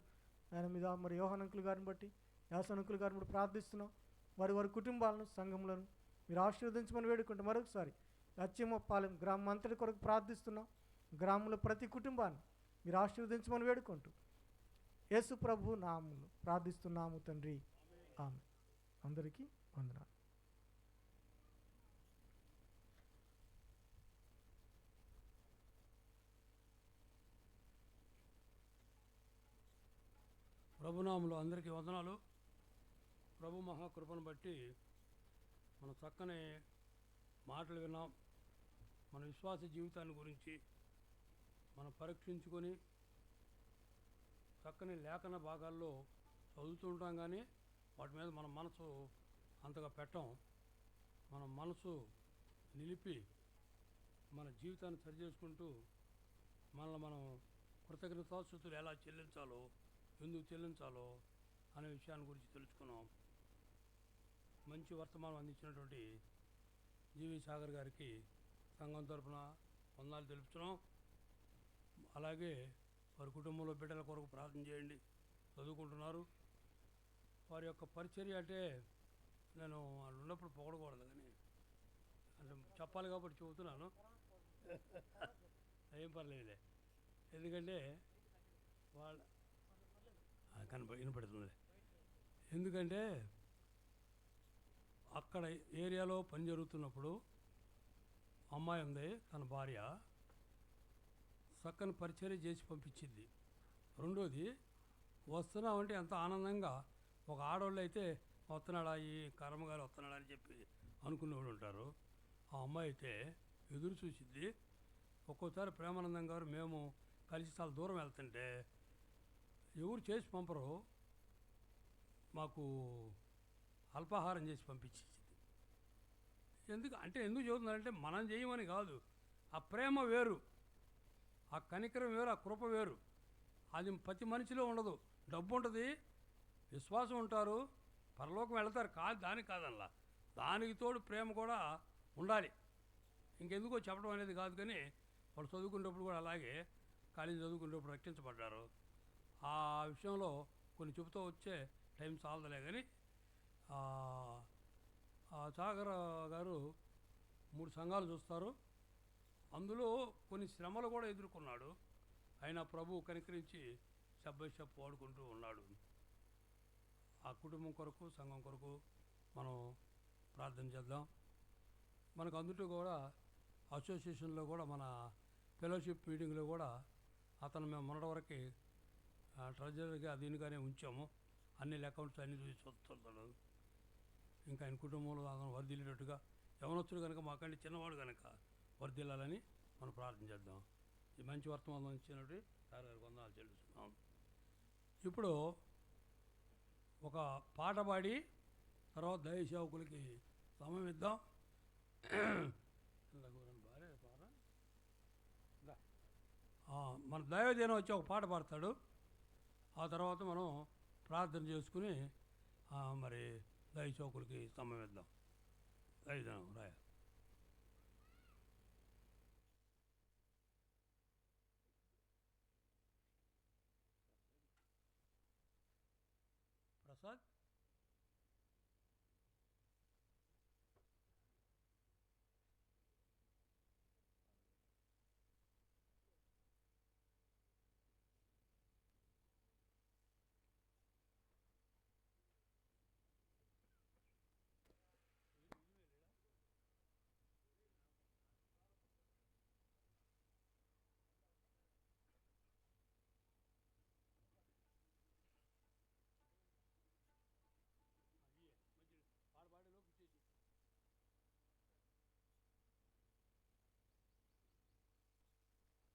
ఆయన మీద మరి యోహాన్ అంకుల్ గారిని బట్టి, యాసన్ అంకుల్ గారిని బట్టి ప్రార్థిస్తున్నాం. వారి కుటుంబాలను, సంఘములను మీరు ఆశీర్వదించమని వేడుకుంటాం. మరొకసారి అచ్చిమపాలెం గ్రామం అంతటి కొరకు ప్రార్థిస్తున్నాం. గ్రామంలో ప్రతి కుటుంబాన్ని మీరు ఆశీర్వదించమని వేడుకుంటూ యేసు ప్రభు నామములో ప్రార్థిస్తున్నాము తండ్రి, ఆమె. అందరికీ వందనాలు. ప్రభునామములో అందరికీ వందనాలు. ప్రభు మహాకృపను బట్టి మనం చక్కని మాటలు విన్నాం. మన విశ్వాస జీవితాన్ని గురించి మనం పరీక్షించుకొని చక్కని లేఖన భాగాల్లో చదువుతుంటాం, కానీ వాటి మీద మన మనసు అంతగా పెట్టం. మన మనసు నిలిపి మన జీవితాన్ని సరిచేసుకుంటూ మనల్ని మనం కృతజ్ఞతాస్తుతులు ఎలా చెల్లించాలో, ఎందుకు చెల్లించాలో అనే విషయాన్ని గురించి తెలుసుకున్నాం. మంచి వర్తమానం అందించినటువంటి జీవి సాగర్ గారికి సంఘం తరఫున వందనాలు తెలుపుతున్నాం. అలాగే వారి కుటుంబంలో బిడ్డల కొరకు ప్రార్థన చేయండి, చదువుకుంటున్నారు. వారి యొక్క పరిచర్య అంటే నేను వాళ్ళు ఉన్నప్పుడు పొగడకూడదు, కానీ అంటే చెప్పాలి కాబట్టి చెబుతున్నాను. ఏం పర్లేదులే, ఎందుకంటే వాళ్ళ వినపడుతుంది. ఎందుకంటే అక్కడ ఏరియాలో పని జరుగుతున్నప్పుడు అమ్మాయి ఉంది, తన భార్య చక్కని పరిచర్య చేసి పంపించింది. రెండోది, వస్తున్నామంటే ఎంత ఆనందంగా, ఒక ఆడవాళ్ళు అయితే వస్తున్నాడా, ఈ కర్మగారు వస్తున్నాడా అని చెప్పి అనుకునేవాళ్ళు ఉంటారు. ఆ అమ్మాయి అయితే ఎదురు చూసింది. ఒక్కోసారి ప్రేమానందం గారు మేము కలిసి చాలా దూరం వెళ్తుంటే ఎవరు చేసి పంపరు, మాకు అల్పాహారం చేసి పంపించేసింది. ఎందుకు చెబుతున్నారంటే మనం చేయమని కాదు, ఆ ప్రేమ వేరు, ఆ కనికరం వేరు, ఆ కృప వేరు. అది ప్రతి మనిషిలో ఉండదు. డబ్బు ఉంటుంది, విశ్వాసం ఉంటారు, పరలోకం వెళతారు, కాదు దానికి కాదల్లా, దానికి తోడు ప్రేమ కూడా ఉండాలి. ఇంకెందుకో చెప్పడం అనేది కాదు, కానీ వాళ్ళు చదువుకునేటప్పుడు కూడా అలాగే కాలేజీ చదువుకునేటప్పుడు రక్షించబడ్డారు. ఆ విషయంలో కొన్ని చెబుతూ వచ్చే టైం చాలదలే. కానీ సాగర్ గారు 3 సంఘాలు చూస్తారు, అందులో కొన్ని శ్రమలు కూడా ఎదుర్కొన్నాడు. అయినా ప్రభు కనికరించి స్టెప్ వాడుకుంటూ ఉన్నాడు. ఆ కుటుంబం కొరకు, సంఘం కొరకు మనం ప్రార్థన చేద్దాం. మనకు అందులో కూడా అసోసియేషన్లో కూడా మన ఫెలోషిప్ మీటింగ్లో కూడా అతను మేము మొన్నటి వరకు ట్రెజరీగా దీనిగానే ఉంచాము. అన్ని అకౌంట్స్ అన్నీ చూసి చూస్తున్నాడు. ఇంకా ఆయన కుటుంబంలో అతను వర్ధిల్లేటట్టుగా, యవనొచ్చుడు కనుక మాకంటే చిన్నవాడు కనుక వర్ధిల్లాలని మనం ప్రార్థన చేద్దాం. ఈ మంచి వర్తమానం ఇచ్చినట్టు సార్ గారికి వందనాలు చెల్లిస్తున్నాం. ఇప్పుడు ఒక పాట పాడి తర్వాత దైవ సేవకులకి సమయం ఇద్దాం. భార్య పాట మన దైవజనం వచ్చి ఒక పాట పాడతాడు. ఆ తర్వాత మనం ప్రార్థన చేసుకుని మరి దైవ చౌకులకి స్తంభం ఇద్దాం. దైవజనం రాయ. ప్రసాద్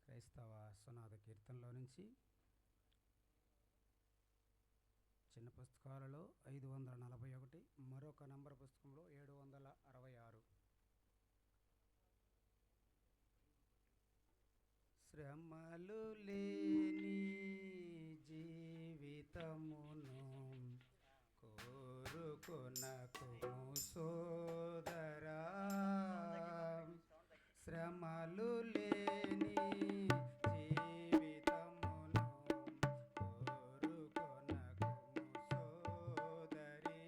క్రైస్తవ సునాద కీర్తనలో నుంచి చిన్న పుస్తకాలలో 541, మరొక నంబర్ పుస్తకంలో 766. శ్రమలు లేని జీవితమును కోరుకొనకుము సోదరా, శ్రమలు లేని జీవితమును కోరుకొనకుము సోదరి,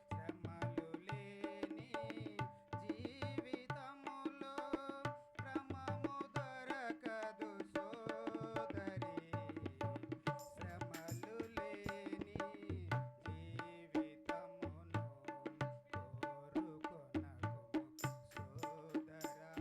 శ్రమలు లేని జీవితములో క్రమము దొరకదు సోదరి, శ్రమలు లేని జీవితమును కోరుకొనకుము సోదరా.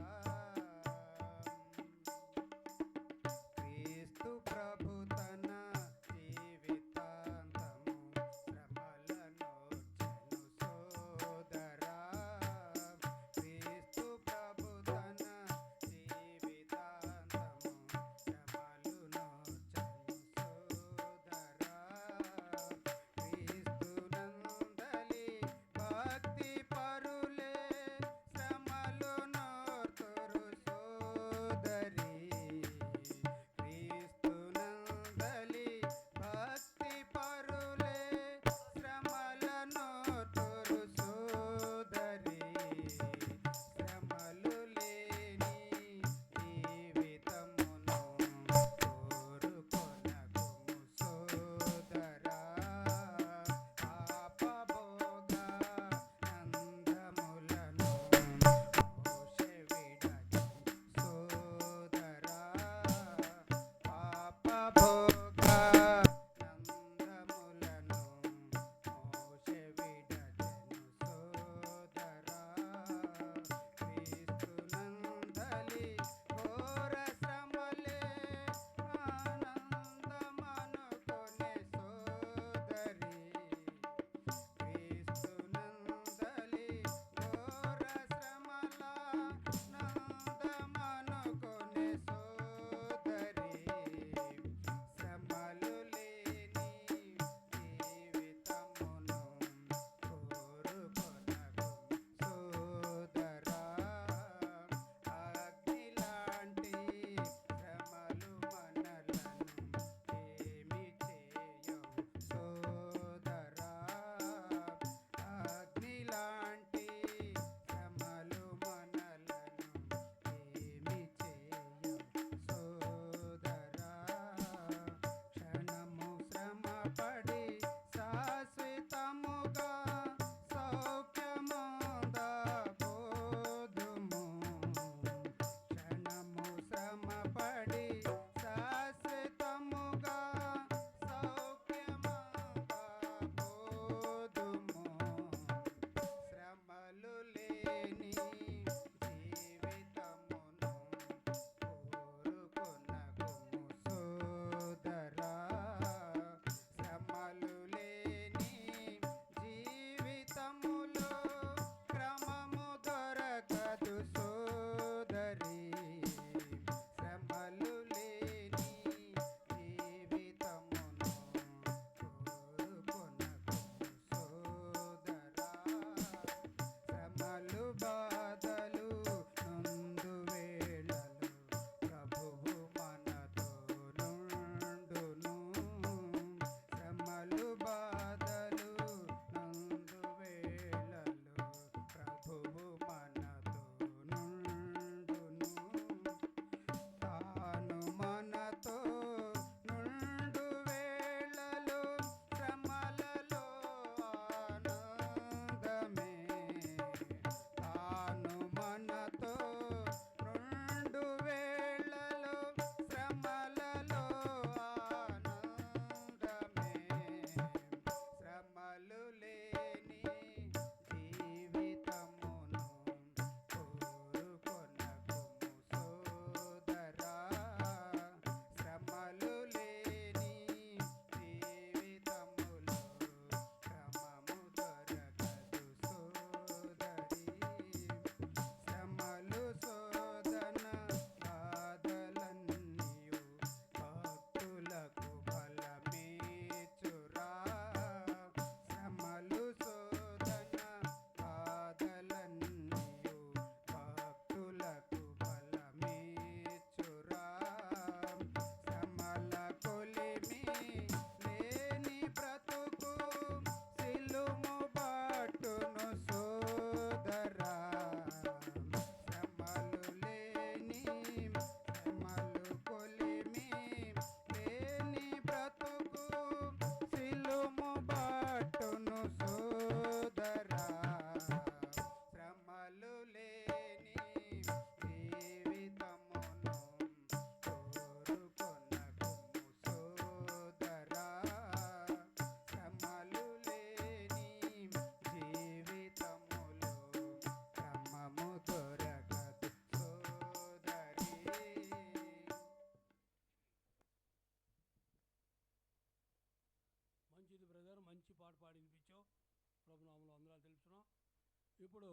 ఇప్పుడు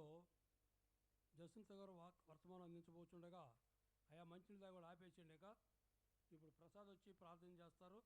జస్వంత్ గారు వర్తమానం అందించబోతుండగా అయా మంచినీళ్ళ కూడా ఆపేసిండగా ఇప్పుడు ప్రసాద్ వచ్చి ప్రార్థన చేస్తారు.